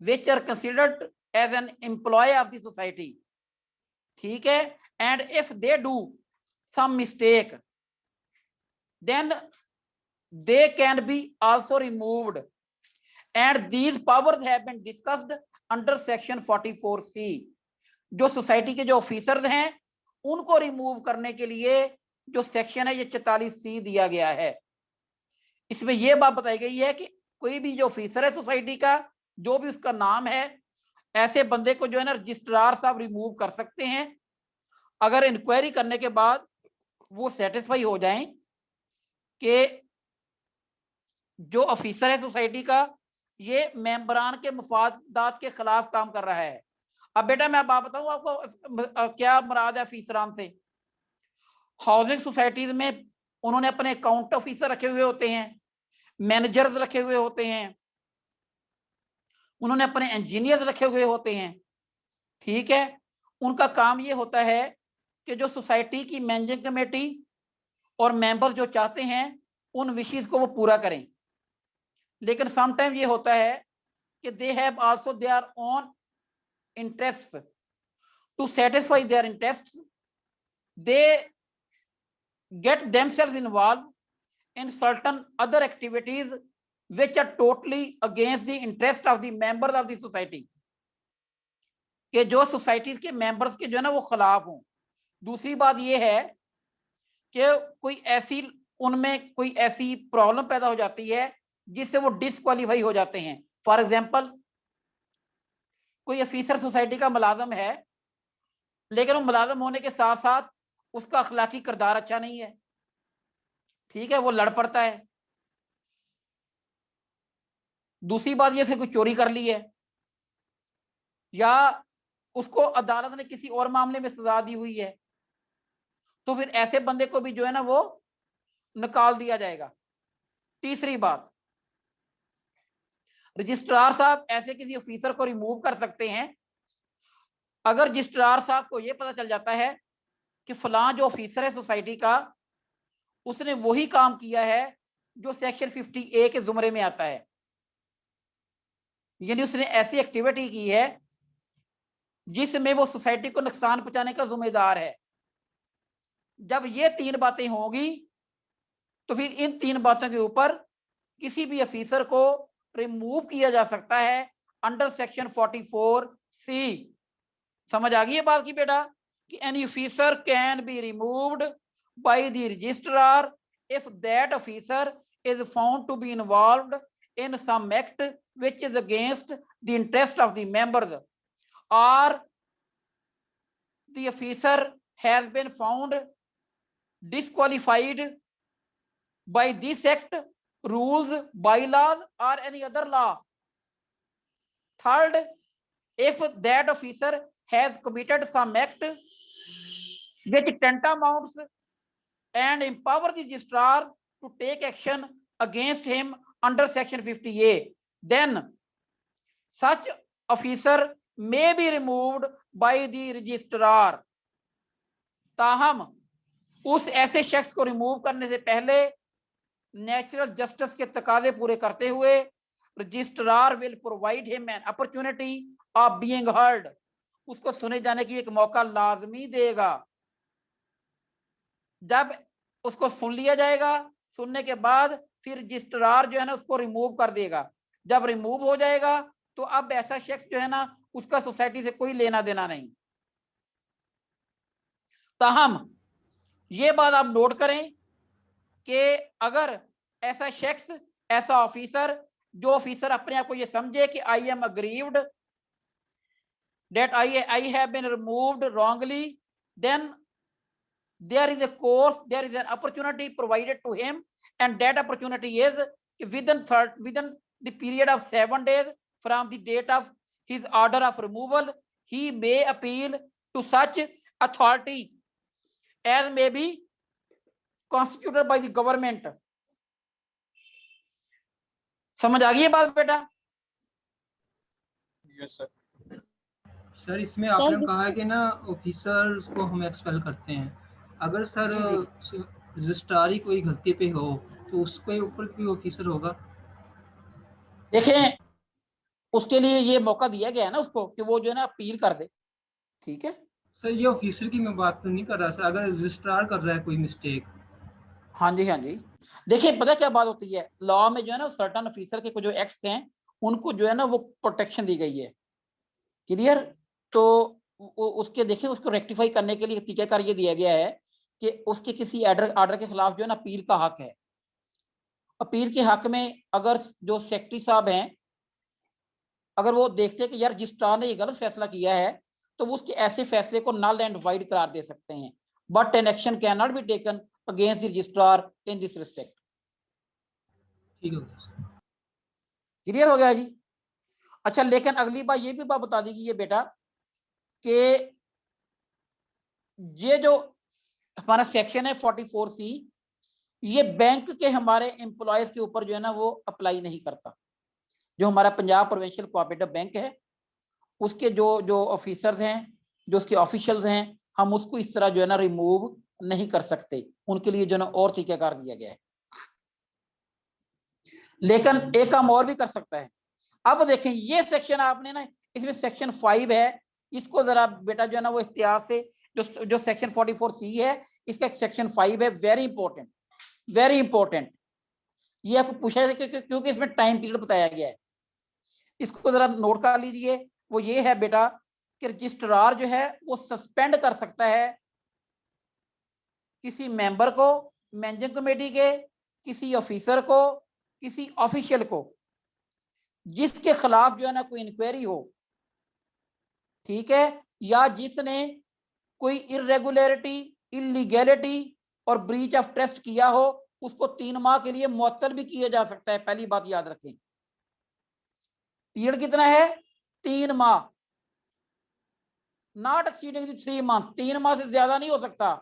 which are considered as an employee of the society, ठीक है? And if they do some mistake, then they can be also removed, and these powers have been discussed under section 44C। जो सोसाइटी के जो ऑफिसर्स हैं उनको रिमूव करने के लिए जो सेक्शन है ये 44C दिया गया है। इसमें यह बात बताई गई है कि कोई भी जो ऑफिसर है सोसाइटी का, जो भी उसका नाम है, ऐसे बंदे को जो है ना रजिस्ट्रार साहब रिमूव कर सकते हैं अगर इंक्वायरी करने के बाद वो सेटिस्फाई हो जाएं कि जो ऑफिसर है सोसाइटी का ये मेंबरान के मफादात के खिलाफ काम कर रहा है। अब बेटा मैं बात बताऊं आपको क्या मुराद है ऑफिसरान से। हाउसिंग सोसाइटीज में उन्होंने अपने अकाउंट ऑफिसर रखे हुए होते हैं, मैनेजर्स रखे हुए होते हैं, उन्होंने अपने इंजीनियर्स रखे हुए होते हैं, ठीक है। उनका काम ये होता है कि जो सोसाइटी की मैनेजिंग कमेटी और मेंबर जो चाहते हैं उन विशेष को वो पूरा करें। लेकिन समटाइम ये होता है कि they have also their own interests, to satisfy their interests they get themselves involved in certain other activities which are totally against the interest of the members of the society, कि जो सोसाइटीज के मेंबर्स के जो है ना वो खिलाफ हों। दूसरी बात ये है कि उनमें कोई ऐसी प्रॉब्लम पैदा हो जाती है जिससे वो डिसक्वालीफाई हो जाते हैं। फॉर एग्जाम्पल, कोई ऑफिसर सोसाइटी का मुलाजम है लेकिन वो मुलाजम होने के साथ साथ उसका अखलाकी किरदार अच्छा नहीं है, ठीक है, वो लड़ पड़ता है। दूसरी बात ये, कोई चोरी कर ली है या उसको अदालत ने किसी और मामले में सजा दी हुई है, तो फिर ऐसे बंदे को भी जो है ना वो निकाल दिया जाएगा। तीसरी बात, रजिस्ट्रार साहब ऐसे किसी ऑफिसर को रिमूव कर सकते हैं अगर रजिस्ट्रार साहब को यह पता चल जाता है कि फलां जो ऑफिसर है सोसाइटी का उसने वही काम किया है जो सेक्शन 50A के जुमरे में आता है, यानी उसने ऐसी एक्टिविटी की है जिसमें वो सोसाइटी को नुकसान पहुंचाने का जिम्मेदार है। जब ये तीन बातें होंगी तो फिर इन तीन बातों के ऊपर किसी भी ऑफिसर को रिमूव किया जा सकता है अंडर सेक्शन 44C। समझ आ गई है बात की बेटा कि any officer can be removed by the registrar if that officer is found to be involved in some act which is against the interest of the members और the officer has been found disqualified by this act, rules, bylaws or any other law. Third, if that officer has committed some act which tantamounts and empower the registrar to take action against him under section 50A, then such officer may be removed by the registrar. ताहम उस ऐसे शख्स को रिमूव करने से पहले नेचुरल जस्टिस के तकाजे पूरे करते हुए registrar will provide him an opportunity of being heard, उसको सुने जाने की एक मौका लाजमी देगा। जब उसको सुन लिया जाएगा, सुनने के बाद फिर रजिस्ट्रार जो है ना उसको रिमूव कर देगा। जब रिमूव हो जाएगा तो अब ऐसा शख्स जो है ना उसका सोसाइटी से कोई लेना देना नहीं। ताहम ये बात आप नोट करें कि अगर ऐसा शख्स, ऐसा ऑफिसर, जो ऑफिसर अपने आप को ये समझे कि I am aggrieved that I have been removed wrongly, then there is a course, there is an opportunity provided to him, and that opportunity is within the period of 7 days from the date of his order of removal, he may appeal to such authority as may be constituted by the government. समझ आ गई है बात बेटा? Yes sir. सर इसमें आपने कहा है कि ना ऑफिसर्स को हम एक्सपेल करते हैं, अगर सर रजिस्ट्रार ही कोई गलती पे हो तो उसके ऊपर भी ऑफिसर होगा? देखें, उसके लिए ये मौका दिया गया है ना उसको कि वो जो है ना अपील कर दे, ठीक है सर। ये ऑफिसर की मैं बात तो नहीं कर रहा सर, अगर रजिस्ट्रार कर रहा है कोई मिस्टेक। हाँ जी, हाँ जी। देखिए पता क्या बात होती है, लॉ में जो है ना सर्टन ऑफिसर के कुछ जो एक्ट्स हैं उनको जो है ना वो प्रोटेक्शन दी गई है, क्लियर। तो उसके देखिए उसको रेक्टिफाई करने के लिए तरीकाकार ये दिया गया है कि उसके किसी ऑर्डर के खिलाफ जो है ना अपील का हक है। अपील के हक में अगर जो सेक्रेटरी साहब हैं अगर वो देखते हैं कि यार रजिस्ट्रार ने ये गलत फैसला किया है तो वो उसके ऐसे फैसले को नल एंड वाइड करार दे सकते हैं, but an action can not be taken against the registrar in this respect. ठीक है, क्लियर हो गया जी? अच्छा, लेकिन अगली बार ये भी बात बता दीजिए ये बेटा कि ये जो हमारा सेक्शन है 44C, ये बैंक के हमारे एम्प्लॉयज के ऊपर जो है ना वो अप्लाई नहीं करता। जो हमारा पंजाब प्रोविंशियल कोऑपरेटिव बैंक है उसके जो ऑफिसर्स हैं, जो उसके ऑफिशियल्स हैं, हम उसको इस तरह जो है ना रिमूव नहीं कर सकते, उनके लिए जो है ना और तरीकाकार दिया गया है। लेकिन एक काम और भी कर सकता है। अब देखें ये सेक्शन आपने ना, इसमें सेक्शन 5 है, इसको जरा बेटा जो है ना वो इख्तियार से जो सेक्शन 44C है इसका सेक्शन 5 है, वेरी इंपॉर्टेंट, वेरी इंपॉर्टेंट। ये आपको पूछा है क्योंकि इसमें टाइम पीरियड बताया गया है, इसको जरा नोट कर लीजिए। वो ये है बेटा कि रजिस्ट्रार जो है वो सस्पेंड कर सकता है किसी मेंबर को, मैनेजिंग कमेटी के, किसी ऑफिसर को, किसी ऑफिशियल को जिसके खिलाफ जो है ना कोई इंक्वायरी हो, ठीक है, या जिसने कोई इरेगुलरिटी, इलीगैलिटी और ब्रीच ऑफ ट्रस्ट किया हो, उसको 3 माह के लिए मुअत्तल भी किया जा सकता है। पहली बात याद रखें, पीरियड कितना है? 3 माह, नॉट एक्सीडिंग 3 मंथ। 3 माह से ज्यादा नहीं हो सकता।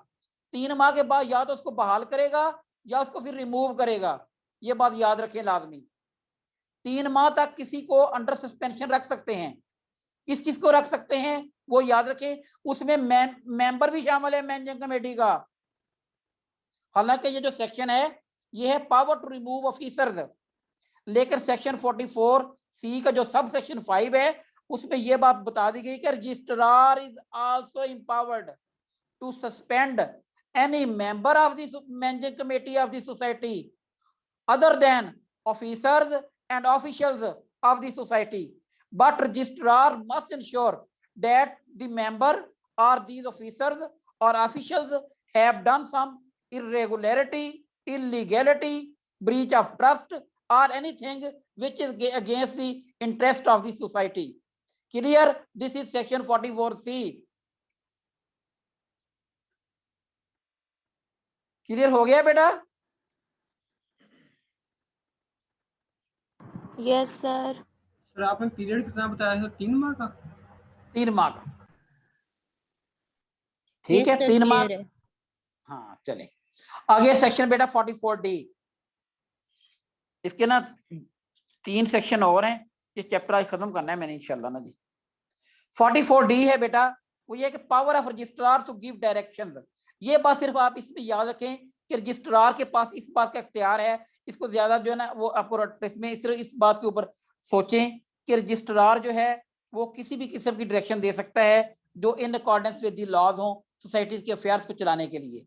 3 माह के बाद या तो उसको बहाल करेगा या उसको फिर रिमूव करेगा, ये बात याद रखें लाजमी। 3 माह तक किसी को अंडर सस्पेंशन रख सकते हैं। किस किस को रख सकते हैं वो याद रखें, उसमें मेंबर भी शामिल है मैनेजिंग कमेटी का। हालांकि ये जो सेक्शन है ये है पावर टू रिमूव ऑफिसर्स, लेकिन सेक्शन 44C का जो सब सेक्शन 5 है उसमें ये बात बता दी गई कि registrar is also empowered to suspend any member of the managing committee of the society other than officers and officials of the society, but registrar must ensure that the member or these officers or officials have done some irregularity, illegality, breach of trust or anything which is against the interest of the society. Clear? This is section 44C. Clear हो गया बेटा? Yes sir. सर आपने पीरियड कितना बताया था? 3 माह का? 3 माह का, ठीक है, 3 माह। हाँ चले आगे सेक्शन बेटा 44D। इसके ना 3 सेक्शन और हैं, इस चैप्टर आज खत्म करना है मैंने इंशाल्लाह ना जी। 44D है बेटा, वो ये कि power of registrar to give directions. ये बात सिर्फ आप इसमें याद रखें कि रजिस्ट्रार के पास इस बात का इख्तियार है, इसको ज्यादा जो है ना वो आपको इसमें सिर्फ इस बात के ऊपर सोचें कि रजिस्ट्रार जो है वो किसी भी किस्म की डायरेक्शन दे सकता है जो in accordance with the laws हो सोसाइटीज के अफेयर्स को चलाने के लिए।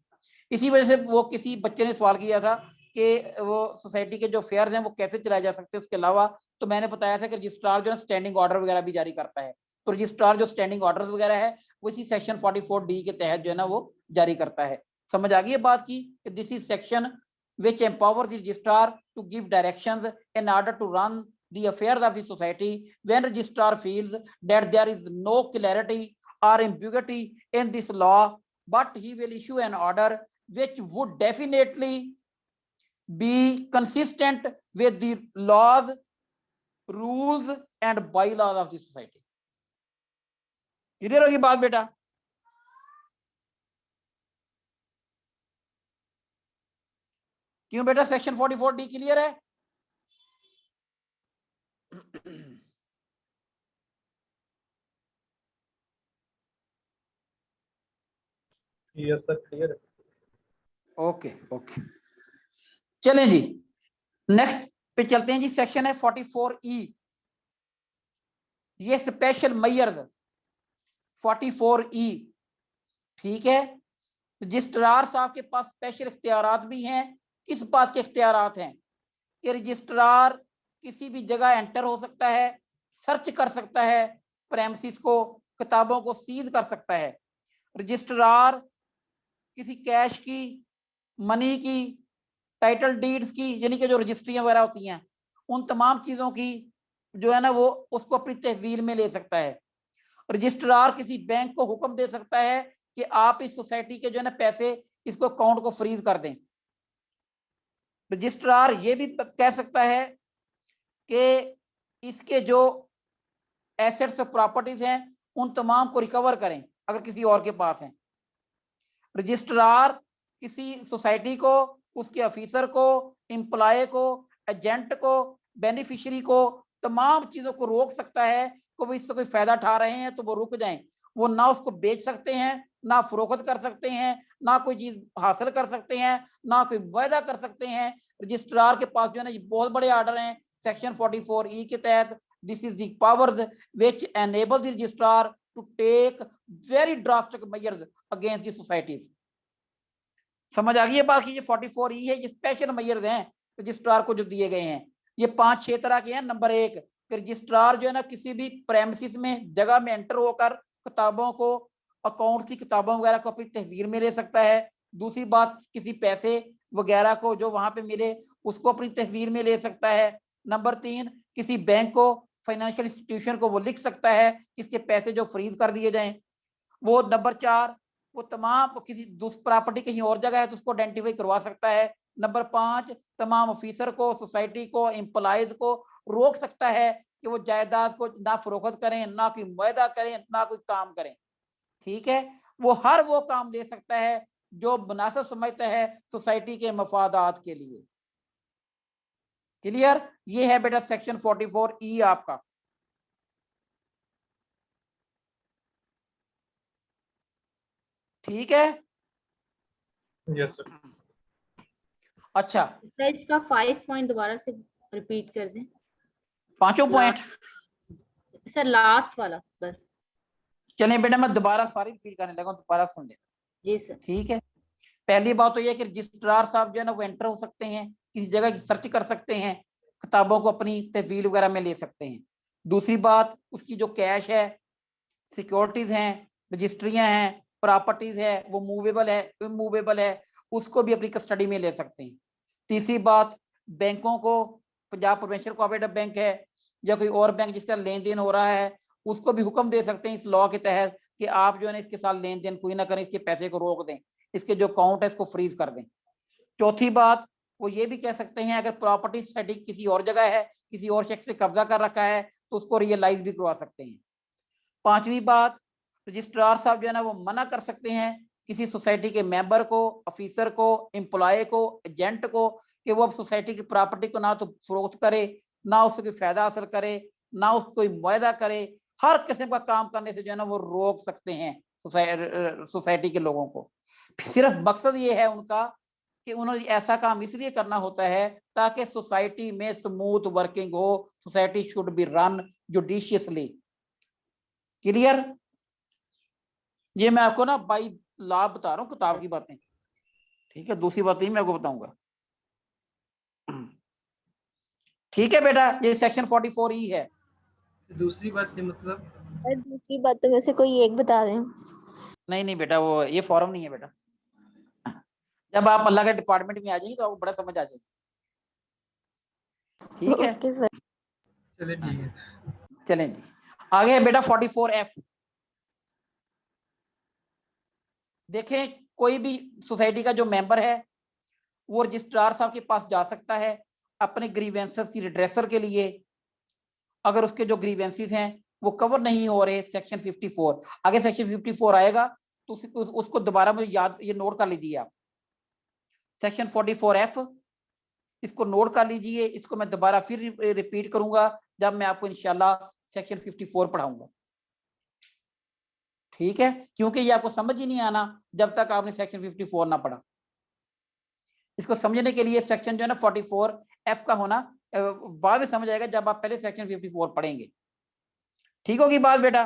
इसी वजह से वो किसी बच्चे ने सवाल किया था कि वो सोसाइटी के जो अफेयर्स हैं वो कैसे चलाए जा सकते हैं। उसके अलावा तो मैंने बताया था कि रजिस्ट्रार जो है स्टैंडिंग ऑर्डर वगैरह भी जारी करता है, तो रजिस्ट्रार जो स्टैंडिंग ऑर्डर्स वगैरह है वो इसी सेक्शन 44D के तहत जो है ना वो जारी करता है। समझ आ गई है बात की? This is section which empower the registrar to give directions in order to run the affairs of the society when registrar feels that there is no clarity or ambiguity in this law, but he will issue an order which would definitely be consistent with the laws, rules and bylaws of the society. Clear होगी बात बेटा? क्यों बेटा सेक्शन 44D क्लियर है? यस सर क्लियर है। ओके ओके, चलें जी नेक्स्ट पे चलते हैं जी। सेक्शन है 44E, ये स्पेशल मेयर्स 44E, ठीक है। रजिस्ट्रार साहब के पास स्पेशल इख्तियारात भी हैं। किस बात के इख्तियारात हैं कि रजिस्ट्रार किसी भी जगह एंटर हो सकता है, सर्च कर सकता है, प्रेमिसेस को, किताबों को सीज कर सकता है। रजिस्ट्रार किसी कैश की, मनी की, टाइटल डीड्स की, यानी कि जो रजिस्ट्रियां वगैरह होती हैं, उन तमाम चीजों की जो है ना वो उसको अपनी तहवील में ले सकता है। रजिस्ट्रार किसी बैंक को हुक्म दे सकता है कि आप इस सोसाइटी के जो है ना पैसे, इसको अकाउंट को फ्रीज कर दें। रजिस्ट्रार ये भी कह सकता है कि इसके जो एसेट्स और प्रॉपर्टीज हैं उन तमाम को रिकवर करें अगर किसी और के पास हैं। रजिस्ट्रार किसी सोसाइटी को, उसके ऑफिसर को, एम्प्लॉय को, एजेंट को, बेनिफिशियरी को, तमाम चीजों को रोक सकता है कि वो इससे कोई फायदा उठा रहे हैं तो वो रुक जाएं। वो ना उसको बेच सकते हैं, ना फरोख्त कर सकते हैं, ना कोई चीज हासिल कर सकते हैं, ना कोई वायदा कर सकते हैं। रजिस्ट्रार के पास जो है ना ये बहुत बड़े आर्डर हैं सेक्शन 44E के तहत। This is the powers which enable the registrar to take very drastic measures against the societies. समझ आ गई है बात की? ये 44E है, ये स्पेशल मेजर्स हैं रजिस्ट्रार को जो दिए गए हैं। ये 5-6 तरह के हैं। नंबर 1, रजिस्ट्रार जो है ना किसी भी प्रेमिसेस में, जगह में एंटर होकर किताबों को, अकाउंट की किताबों वगैरह को अपनी तहवीर में ले सकता है। दूसरी बात, किसी पैसे वगैरह को जो वहां पे मिले उसको अपनी तहवीर में ले सकता है। नंबर 3, किसी बैंक को, फाइनेंशियल इंस्टीट्यूशन को वो लिख सकता है इसके पैसे जो फ्रीज कर दिए जाएं। वो नंबर 4, वो तमाम किसी दूसरी प्रॉपर्टी कहीं और जगह है तो उसको आइडेंटिफाई करवा सकता है। नंबर 5, तमाम ऑफिसर को, सोसाइटी को, एम्प्लॉयज को रोक सकता है कि वो जायदाद को ना फरोख्त करें, ना कोई मुआहदा करें, ना कोई काम करें। ठीक है, वो हर वो काम ले सकता है जो मुनासिब समझता है सोसाइटी के मफादात के लिए। क्लियर? ये है बेटा सेक्शन 44E आपका। ठीक है? Yes sir. अच्छा, इसका 5 पॉइंट दोबारा से रिपीट कर दें। 5 पॉइंट सर लास्ट वाला बस। चले बेटा मैं दोबारा सारी रिपीट करने लगा, दोबारा सुन ले। जी सर। ठीक है, पहली बात तो यह कि रजिस्ट्रार साहब जो है ना वो एंटर हो सकते हैं, किसी जगह की सर्च कर सकते हैं, किताबों को अपनी तहवील वगैरह में ले सकते हैं। दूसरी बात, उसकी जो कैश है, सिक्योरिटीज हैं, रजिस्ट्रियां हैं, प्रॉपर्टीज है, वो मूवेबल है, इमूवेबल है, उसको भी अपनी कस्टडी में ले सकते हैं। तीसरी बात, बैंकों को, पंजाब प्रोविंशियल कोऑपरेटिव बैंक है या कोई और बैंक जिसका लेन देन हो रहा है, उसको भी हुक्म दे सकते हैं इस लॉ के तहत कि आप जो है ना इसके साथ लेन देन कोई ना करें, इसके पैसे को रोक दें, इसके जो अकाउंट है इसको फ्रीज कर दें। चौथी बात, वो ये भी कह सकते हैं अगर प्रॉपर्टी सोसाइटी किसी और जगह है, किसी और शख्स ने कब्जा कर रखा है तो उसको रियलाइज भी करवा सकते हैं। पांचवी बात, रजिस्ट्रार साहब जो है ना वो मना कर सकते हैं किसी सोसाइटी के मेंबर को, ऑफिसर को, एम्प्लॉय को, एजेंट को कि वो अब सोसाइटी की प्रॉपर्टी को ना तो फरोख्त करे, ना उससे कोई फायदा हासिल करे, ना उसको कोई मुआहदा करे। हर किस्म का काम करने से जो है ना वो रोक सकते हैं सोसाइटी के लोगों को। सिर्फ मकसद ये है उनका कि उन्होंने ऐसा काम इसलिए करना होता है ताकि सोसाइटी में स्मूथ वर्किंग हो, society should be run judiciously. Clear? ये मैं आपको ना बाई लॉ बता रहा हूँ, किताब की बातें। ठीक है, दूसरी बात नहीं मैं आपको बताऊंगा। ठीक है बेटा, ये सेक्शन 44E है। दूसरी बात के मतलब? दूसरी बातों में से कोई एक बता दें। नहीं नहीं बेटा, वो ये फॉर्म नहीं है बेटा। जब आप अल्लाह के डिपार्टमेंट में आ जाएंगे तो आपको बड़ा समझ आ जाएगी। ठीक है, ओके सर। चलिए ठीक है। चलें जी, आगे है बेटा 44F। देखें, कोई भी सोसाइटी का जो मेंबर है वो रजिस्ट्रार साहब के पास जा सकता है अपने ग्रीवेंसेस की रिड्रेसल के लिए। अगर उसके जो ग्रीवेंसेस हैं वो कवर नहीं हो रहे सेक्शन 54, आगे सेक्शन 54 आएगा तो उसको दोबारा मुझे याद, ये नोट कर लीजिए आप, सेक्शन 44F, इसको नोट कर लीजिए। इसको मैं दोबारा फिर रिपीट करूंगा जब मैं आपको इंशाल्लाह सेक्शन 54 पढ़ाऊंगा, ठीक है, क्योंकि ये आपको समझ ही नहीं आना जब तक आपने सेक्शन 54 ना पढ़ा। इसको समझने के लिए सेक्शन जो है ना 44F का होना बाद में समझ आएगा जब आप पहले सेक्शन 54 पढ़ेंगे। ठीक होगी बात बेटा?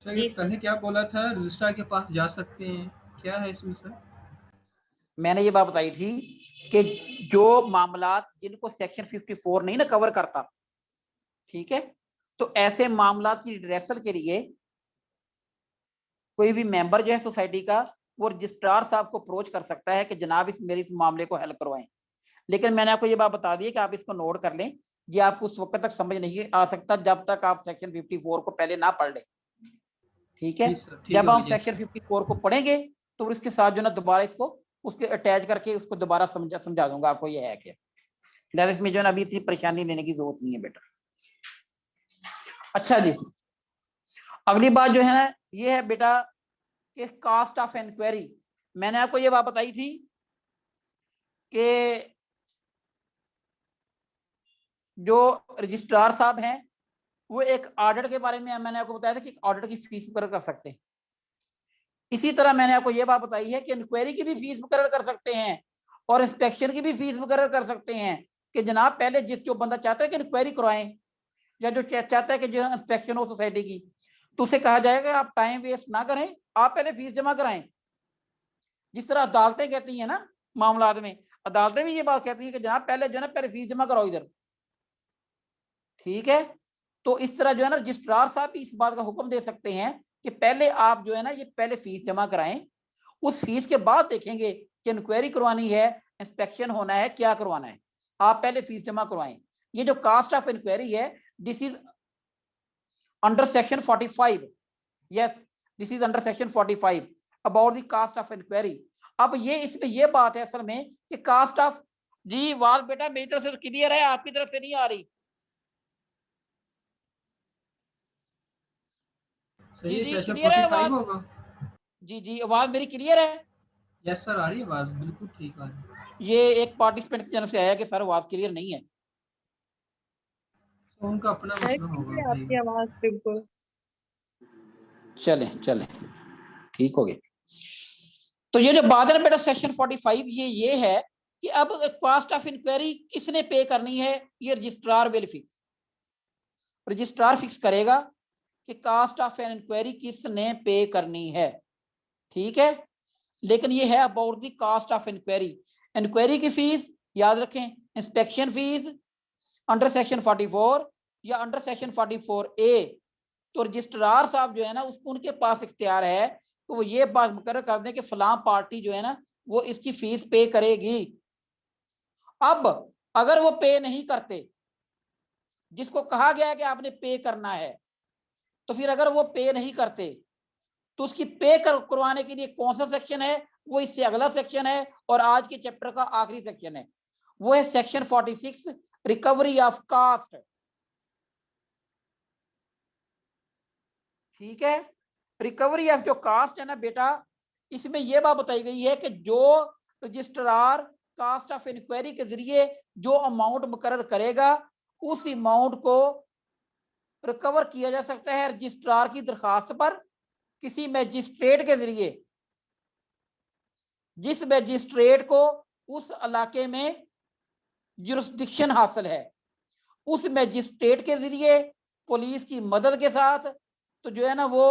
सर ये पहले क्या बोला था, रजिस्ट्रार के पास जा सकते हैं, क्या है इसमें सर? मैंने ये बात बताई थी कि जो मामलात जिनको सेक्शन 54 नहीं ना कवर करता, ठीक है, तो ऐसे मामलात की रिड्रेसल के लिए कोई भी मेंबर जो है सोसाइटी का वो रजिस्ट्रार साहब को अप्रोच कर सकता है कि जनाब मेरे इस मामले को हल करवाएं। लेकिन मैंने आपको ये बात बता दी है कि आप इसको नोट कर लें, ये आपको उस वक्त तक समझ नहीं आ सकता जब तक आप सेक्शन 54 को पहले ना पढ़ लें, ठीक है। जब हम सेक्शन 54 को पढ़ेंगे तो इसके साथ जो ना दोबारा इसको उसके अटैच करके उसको दोबारा समझा दूंगा आपको ये है क्या। इसमें जो है ना अभी इतनी परेशानी लेने की जरूरत नहीं है बेटा। अच्छा जी, अगली बात जो है ना ये है बेटा कि कास्ट ऑफ इंक्वायरी। मैंने आपको ये बात बताई थी कि जो रजिस्ट्रार साहब हैं वो एक ऑडिट के बारे में मैंने आपको बताया था कि ऑडिट की फीस मुकर्रर कर सकते हैं। इसी तरह मैंने आपको ये बात बताई है कि इंक्वायरी की भी फीस मुकर्रर कर सकते हैं और इंस्पेक्शन की भी फीस मुकर्रर कर सकते हैं कि जनाब पहले जो बंदा चाहता है कि इंक्वायरी करवाएं या जो चाहता है कि जो इंस्पेक्शन हो सोसाइटी की, तो उसे कहा जाएगा आप टाइम वेस्ट ना करें, आप पहले फीस जमा कराएं। जिस तरह अदालतें कहती हैं ना मामलात में, अदालतें भी ये बात कहती हैं कि जनाब पहले जो है ना पहले फीस जमा कराओ इधर, ठीक है। तो इस तरह जो है ना रजिस्ट्रार साहब भी इस बात का हुक्म दे सकते हैं कि पहले आप जो है ना ये पहले फीस जमा कराएं, उस फीस के बाद देखेंगे कि इंक्वायरी करवानी है, इंस्पेक्शन होना है, क्या करवाना है, आप पहले फीस जमा करवाएं। ये जो कास्ट ऑफ इंक्वायरी है this is under section 45, yes this is under section 45 about the cost of inquiry. अब ये इसमें ये बात है असल में कि कास्ट ऑफ, जी वाल बेटा मेरी तरफ से क्लियर है, आपकी तरफ से नहीं आ रही। जी जी क्लियर है आवाज? जी जी आवाज मेरी क्लियर है? यस सर आ रही है आवाज, बिल्कुल ठीक आ रही है। ये एक पार्टिसिपेंट की तरफ से आया कि सर आवाज क्लियर नहीं है, तो उनका अपना मसला होगा। आपकी आवाज बिल्कुल। चले चले ठीक हो गए। तो ये जो बात है ना बेटा सेक्शन 45 ये है कि अब कास्ट ऑफ इंक्वायरी किसने पे करनी है, ये registrar will fix, registrar fix करेगा कि कास्ट ऑफ एन इंक्वायरी किसने पे करनी है, ठीक है। लेकिन ये है about the cost of inquiry. Inquiry की फीस याद रखें, इंस्पेक्शन फीस अंडर सेक्शन 44 या अंडर सेक्शन 44A, तो रजिस्ट्रार साहब जो है ना उसको उनके पास इख्तियार है तो वो ये बात मुकर्रर कर दें कि फलां पार्टी जो है ना वो इसकी फीस पे करेगी। अब अगर वो पे नहीं करते, जिसको कहा गया है कि आपने पे करना है, तो फिर अगर वो पे नहीं करते तो उसकी पे करवाने के लिए कौन सा सेक्शन है, वो इससे अगला सेक्शन है और आज के चैप्टर का आखिरी सेक्शन है, वो है सेक्शन 46 रिकवरी ऑफ कास्ट, ठीक है। रिकवरी ऑफ जो कास्ट है ना बेटा, इसमें यह बात बताई गई है कि जो रजिस्ट्रार कास्ट ऑफ इंक्वायरी के जरिए जो अमाउंट मुकर्रर करेगा उस अमाउंट को रिकवर किया जा सकता है रजिस्ट्रार की दरखास्त पर किसी मैजिस्ट्रेट के जरिए, जिस मैजिस्ट्रेट को उस इलाके में जुरिस्डिक्शन हासिल है, उस मैजिस्ट्रेट के जरिए पुलिस की मदद के साथ तो जो है ना वो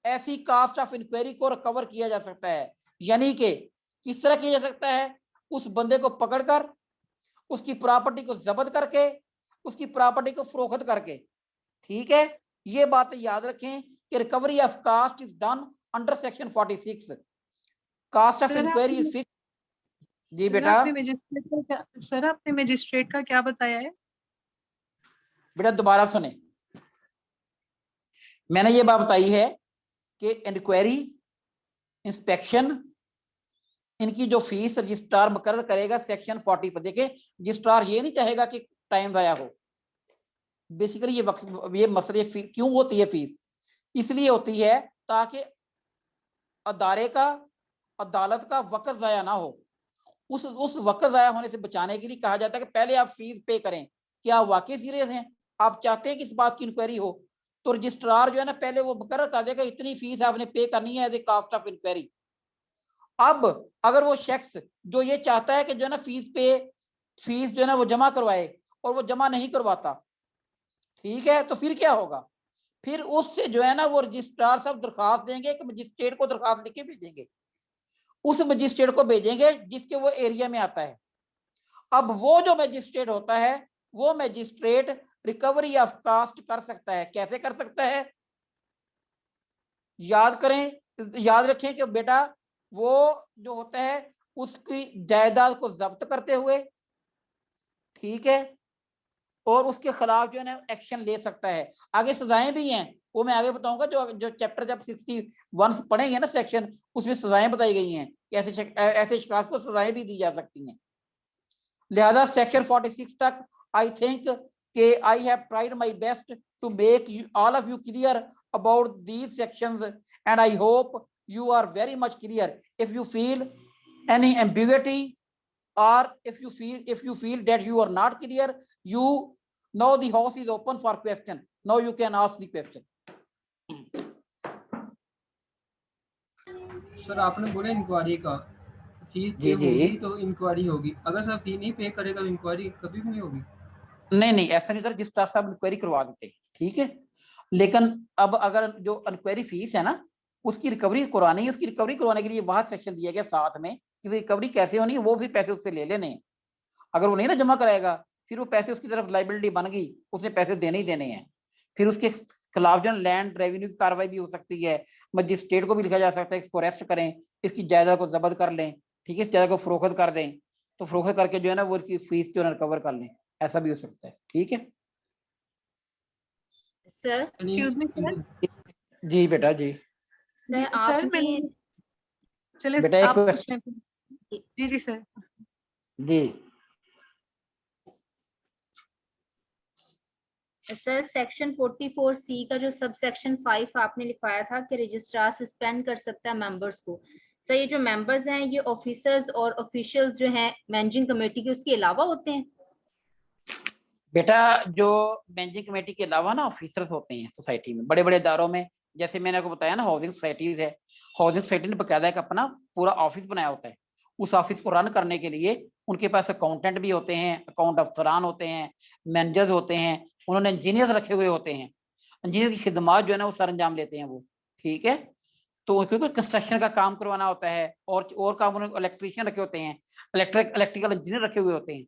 ऐसी कास्ट ऑफ इंक्वायरी को रिकवर किया जा सकता है। यानी कि किस तरह किया जा सकता है, उस बंदे को पकड़कर उसकी प्रॉपर्टी को जब्त करके उसकी प्रॉपर्टी को फरोख्त करके, ठीक है। ये बात याद रखें कि recovery of cost is done under section 46, cost of inquiry is fix. जी बेटा। सर आपने मैजिस्ट्रेट का क्या बताया है? बेटा दोबारा सुने, मैंने ये बात बताई है कि इंक्वायरी, इंस्पेक्शन, इनकी जो फीस रजिस्ट्रार मुकर्रर करेगा सेक्शन 40 पर। देखें, रजिस्ट्रार ये नहीं चाहेगा कि टाइम ज़ाया हो। बेसिकली ये मसले क्यों होती है फीस? इसलिए होती है ताकि अदारे का, अदालत का वक्त ज़ाया ना हो। उस वक्त ज़ाया होने से बचाने के लिए कहा जाता है कि पहले आप फीस पे करें। क्या आप वाकई सीरियस हैं, आप चाहते हैं कि इस बात की इंक्वायरी हो, तो रजिस्ट्रार जो है ना पहले वो मुकर्रर कर देगा इतनी फीस आपने पे करनी है as a cost of inquiry. अब अगर वो शख्स जो ये चाहता है कि जो है ना फीस जो है ना वो जमा करवाए और वो जमा नहीं करवाता, ठीक है, तो फिर क्या होगा? फिर उससे जो है ना वो रजिस्ट्रार साहब दरखास्त देंगे कि मजिस्ट्रेट को दरखास्त लिख के भेजेंगे, उस मजिस्ट्रेट को भेजेंगे जिसके वो एरिया में आता है। अब वो जो मजिस्ट्रेट होता है वो मजिस्ट्रेट रिकवरी ऑफ कास्ट कर सकता है। कैसे कर सकता है? याद करें, याद रखें कि बेटा वो जो होता है उसकी जायदाद को जब्त करते हुए, ठीक है, और उसके खिलाफ जो है ना एक्शन ले सकता है। आगे सजाएं भी हैं, वो मैं आगे बताऊंगा। जो चैप्टर जब 61 पढ़ेंगे ना सेक्शन, उसमें सजाएं बताई गई हैं, ऐसे शिकायत को सजाएं भी दी जा सकती हैं। लिहाजा सेक्शन 46 तक आई थिंक कि I have tried my best to make all of you clear about these sections and I hope you are very much clear. If you feel any ambiguity or if you feel that you are not clear, you know the house is open for question. Now you can ask the question. Sir आपने बोला इंक्वायरी का फी पे होगी तो इंक्वायरी होगी, अगर सर फी नहीं पे करेगा तो इंक्वायरी कभी भी नहीं होगी। नहीं ऐसा नहीं सर, जिस तरह से आप इंक्वायरी करवा देते हैं, ठीक है, लेकिन अब अगर जो इंक्वायरी फीस है ना उसकी रिकवरी करवानी है, उसकी रिकवरी करवाने के लिए वहां सेक्शन दिया गया साथ में कि रिकवरी कैसे होनी है, वो भी पैसे उससे ले लेने हैं। अगर वो नहीं ना जमा कराएगा फिर वो पैसे उसकी तरफ लाइबिलिटी बन गई, उसने पैसे देने ही देने हैं। फिर उसके खिलाफ जो लैंड रेवेन्यू की कार्रवाई भी हो सकती है, मजिस्ट्रेट को भी लिखा जा सकता है इसको अरेस्ट करें, इसकी जायदाद को जब्त कर लें, ठीक है, इस जायदाद को फरोख्त कर दें, तो फरोख्त करके जो है ना वो इसकी फीस जो है रिकवर कर लें, ऐसा भी हो सकता है। ठीक है सर। Excuse me sir. जी बेटा जी। सर मैंने चले बेटा आप एक पूछ लें। जी सर। जी सर सेक्शन 44C का जो सब सेक्शन 5 आपने लिखवाया था कि रजिस्ट्रार सस्पेंड कर सकता है मेंबर्स को। सर ये जो मेंबर्स हैं ये ऑफिसर्स और ऑफिशियल्स जो हैं मैनेजिंग कमेटी के उसके अलावा होते हैं? बेटा जो मैनेजिंग कमेटी के अलावा ना ऑफिसर्स होते हैं सोसाइटी में, बड़े बड़े इदारों में, जैसे मैंने आपको बताया ना हाउसिंग सोसाइटीज है, हाउसिंग सोसाइटी ने बकायदा एक अपना पूरा ऑफिस बनाया होता है। उस ऑफिस को रन करने के लिए उनके पास अकाउंटेंट भी होते हैं, अकाउंट अफसरान होते हैं, मैनेजर्स होते हैं, उन्होंने इंजीनियर्स रखे हुए होते हैं। इंजीनियर की खिदमत जो है ना वो सर अंजाम लेते हैं वो, ठीक है। तो क्योंकि कंस्ट्रक्शन का काम करवाना होता है और काम उन्होंने इलेक्ट्रीशियन रखे होते हैं, इलेक्ट्रिकल इंजीनियर रखे हुए होते हैं,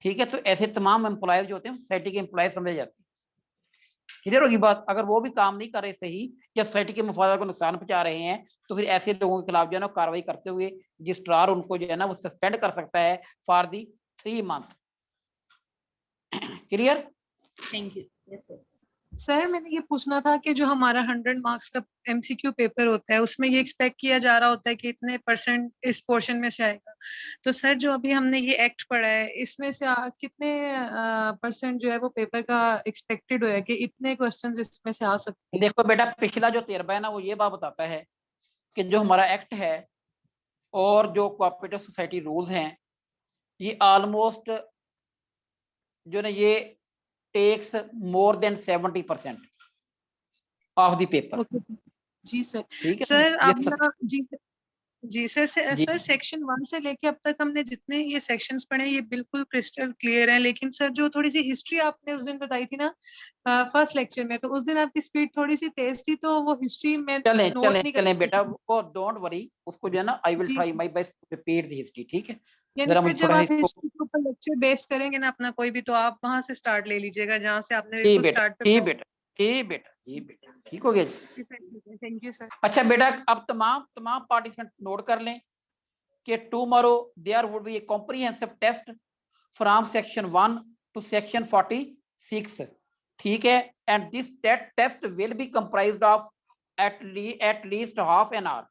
ठीक है। तो ऐसे तमाम एम्प्लॉयज जो होते हैं सोसाइटी के एम्प्लॉयज समझे जाते हैं। क्लियर होगी बात? अगर वो भी काम नहीं कर रहे सही या सोसाइटी के मफादा को नुकसान पहुंचा रहे हैं तो फिर ऐसे लोगों के खिलाफ जो है ना कार्रवाई करते हुए रजिस्ट्रार उनको जो है ना वो सस्पेंड कर सकता है for the 3 month. Clear? Thank you. Yes sir. Sir मैंने ये पूछना था कि जो हमारा 100 मार्क्स का MCQ पेपर होता है उसमें ये एक्सपेक्ट किया जा रहा होता है कि इतने % इस पोर्शन में से आएगा, तो सर जो अभी हमने ये एक्ट पढ़ा है इसमें से कितने % जो है वो पेपर का एक्सपेक्टेड है कि इतने क्वेश्चंस इसमें से आ सकते हैं? देखो बेटा पिछला जो तजर्बा है ना वो ये बात बताता है कि जो हमारा एक्ट है और जो कोऑपरेटिव सोसाइटी रूल्स हैं ये ऑलमोस्ट जो ना ये takes more than 70% of the paper. जी सर। ठीक है सर ये आपने जी सर सर सेक्शन 1 से लेके अब तक हमने जितने ये सेक्शंस पढ़े ये बिल्कुल क्रिस्टल क्लियर है, लेकिन सर जो थोड़ी सी हिस्ट्री आपने उस दिन बताई थी ना फर्स्ट लेक्चर में, तो उस दिन आपकी स्पीड थोड़ी सी तेज थी, तो वो हिस्ट्री में नोट नहीं चलें बेटा वो डोंट वरी, उसको जो है ना I will try my best to repeat the history. ठीक है यानी फिर जब आप हिस्ट्री के ऊपर लेक्चर बेस करेंगे ना अपना कोई भी, तो आप वहां से स्टार्ट ले लीजिएगा जहां से आपने बिल्कुल स्टार्ट पे। जी बेटा ठीक हो गया जी। Thank you sir. अच्छा बेटा अब तमाम पार्टिसिपेंट नोट कर लें कि tomorrow there would be a comprehensive test from section 1 to section 46। ठीक है, and this test will be comprised of at least half an hour,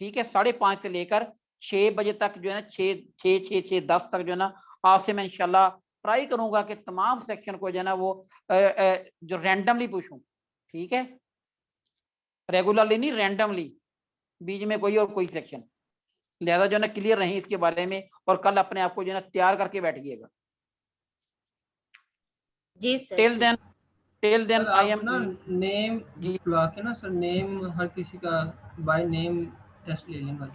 ठीक है, 5:30 से लेकर 6 बजे तक जो है ना, 6:10 तक जो है ना, आपसे मैं इंशाल्लाह ट्राई करूंगा कि तमाम सेक्शन को जो है ना वो जो रैंडमली पूछूं, ठीक है, रेगुलरली नहीं, रैंडमली, बीच में कोई और कोई सेक्शन, लिहाजा जो है ना क्लियर रही इसके बारे में, और कल अपने आप को जो है ना तैयार करके बैठिएगा। जी sir. Till then sir I आप एम ना नेम बुला के ना सर, नेम हर किसी का बाय नेम टेस्ट ले लेंगे।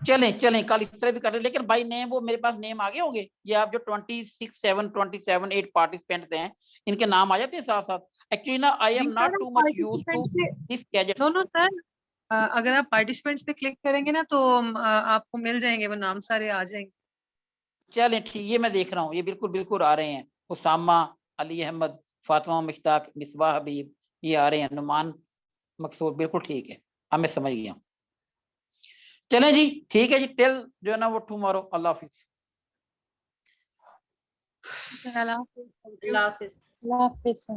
चलें कल इस तरह भी कर रहे, लेकिन बाई नेम वो मेरे पास नेम आ गए होंगे, ये आप जो 27 पार्टिसिपेंट्स हैं इनके नाम आ जाते हैं साथ साथ। एक्चुअली ना I am not too much used to this gadget. No sir, अगर आप पार्टिसिपेंट्स पे क्लिक करेंगे ना तो आपको मिल जाएंगे वो नाम, सारे आ जाएंगे। चलें ठीक, ये मैं देख रहा हूँ, ये बिल्कुल आ रहे हैं, उसामा, अली अहमद, फातिमा मुश्ताक, मिसबा हबीब, ये आ रहे हैं, नुमान मकसूद, बिल्कुल ठीक है, अब मैं समझ गया। चलें जी, ठीक है जी, टिल जो है ना वो टुमारो, अल्लाह हाफिज। अल्लाह हाफिज। अल्लाह हाफिज। अल्लाह हाफिज।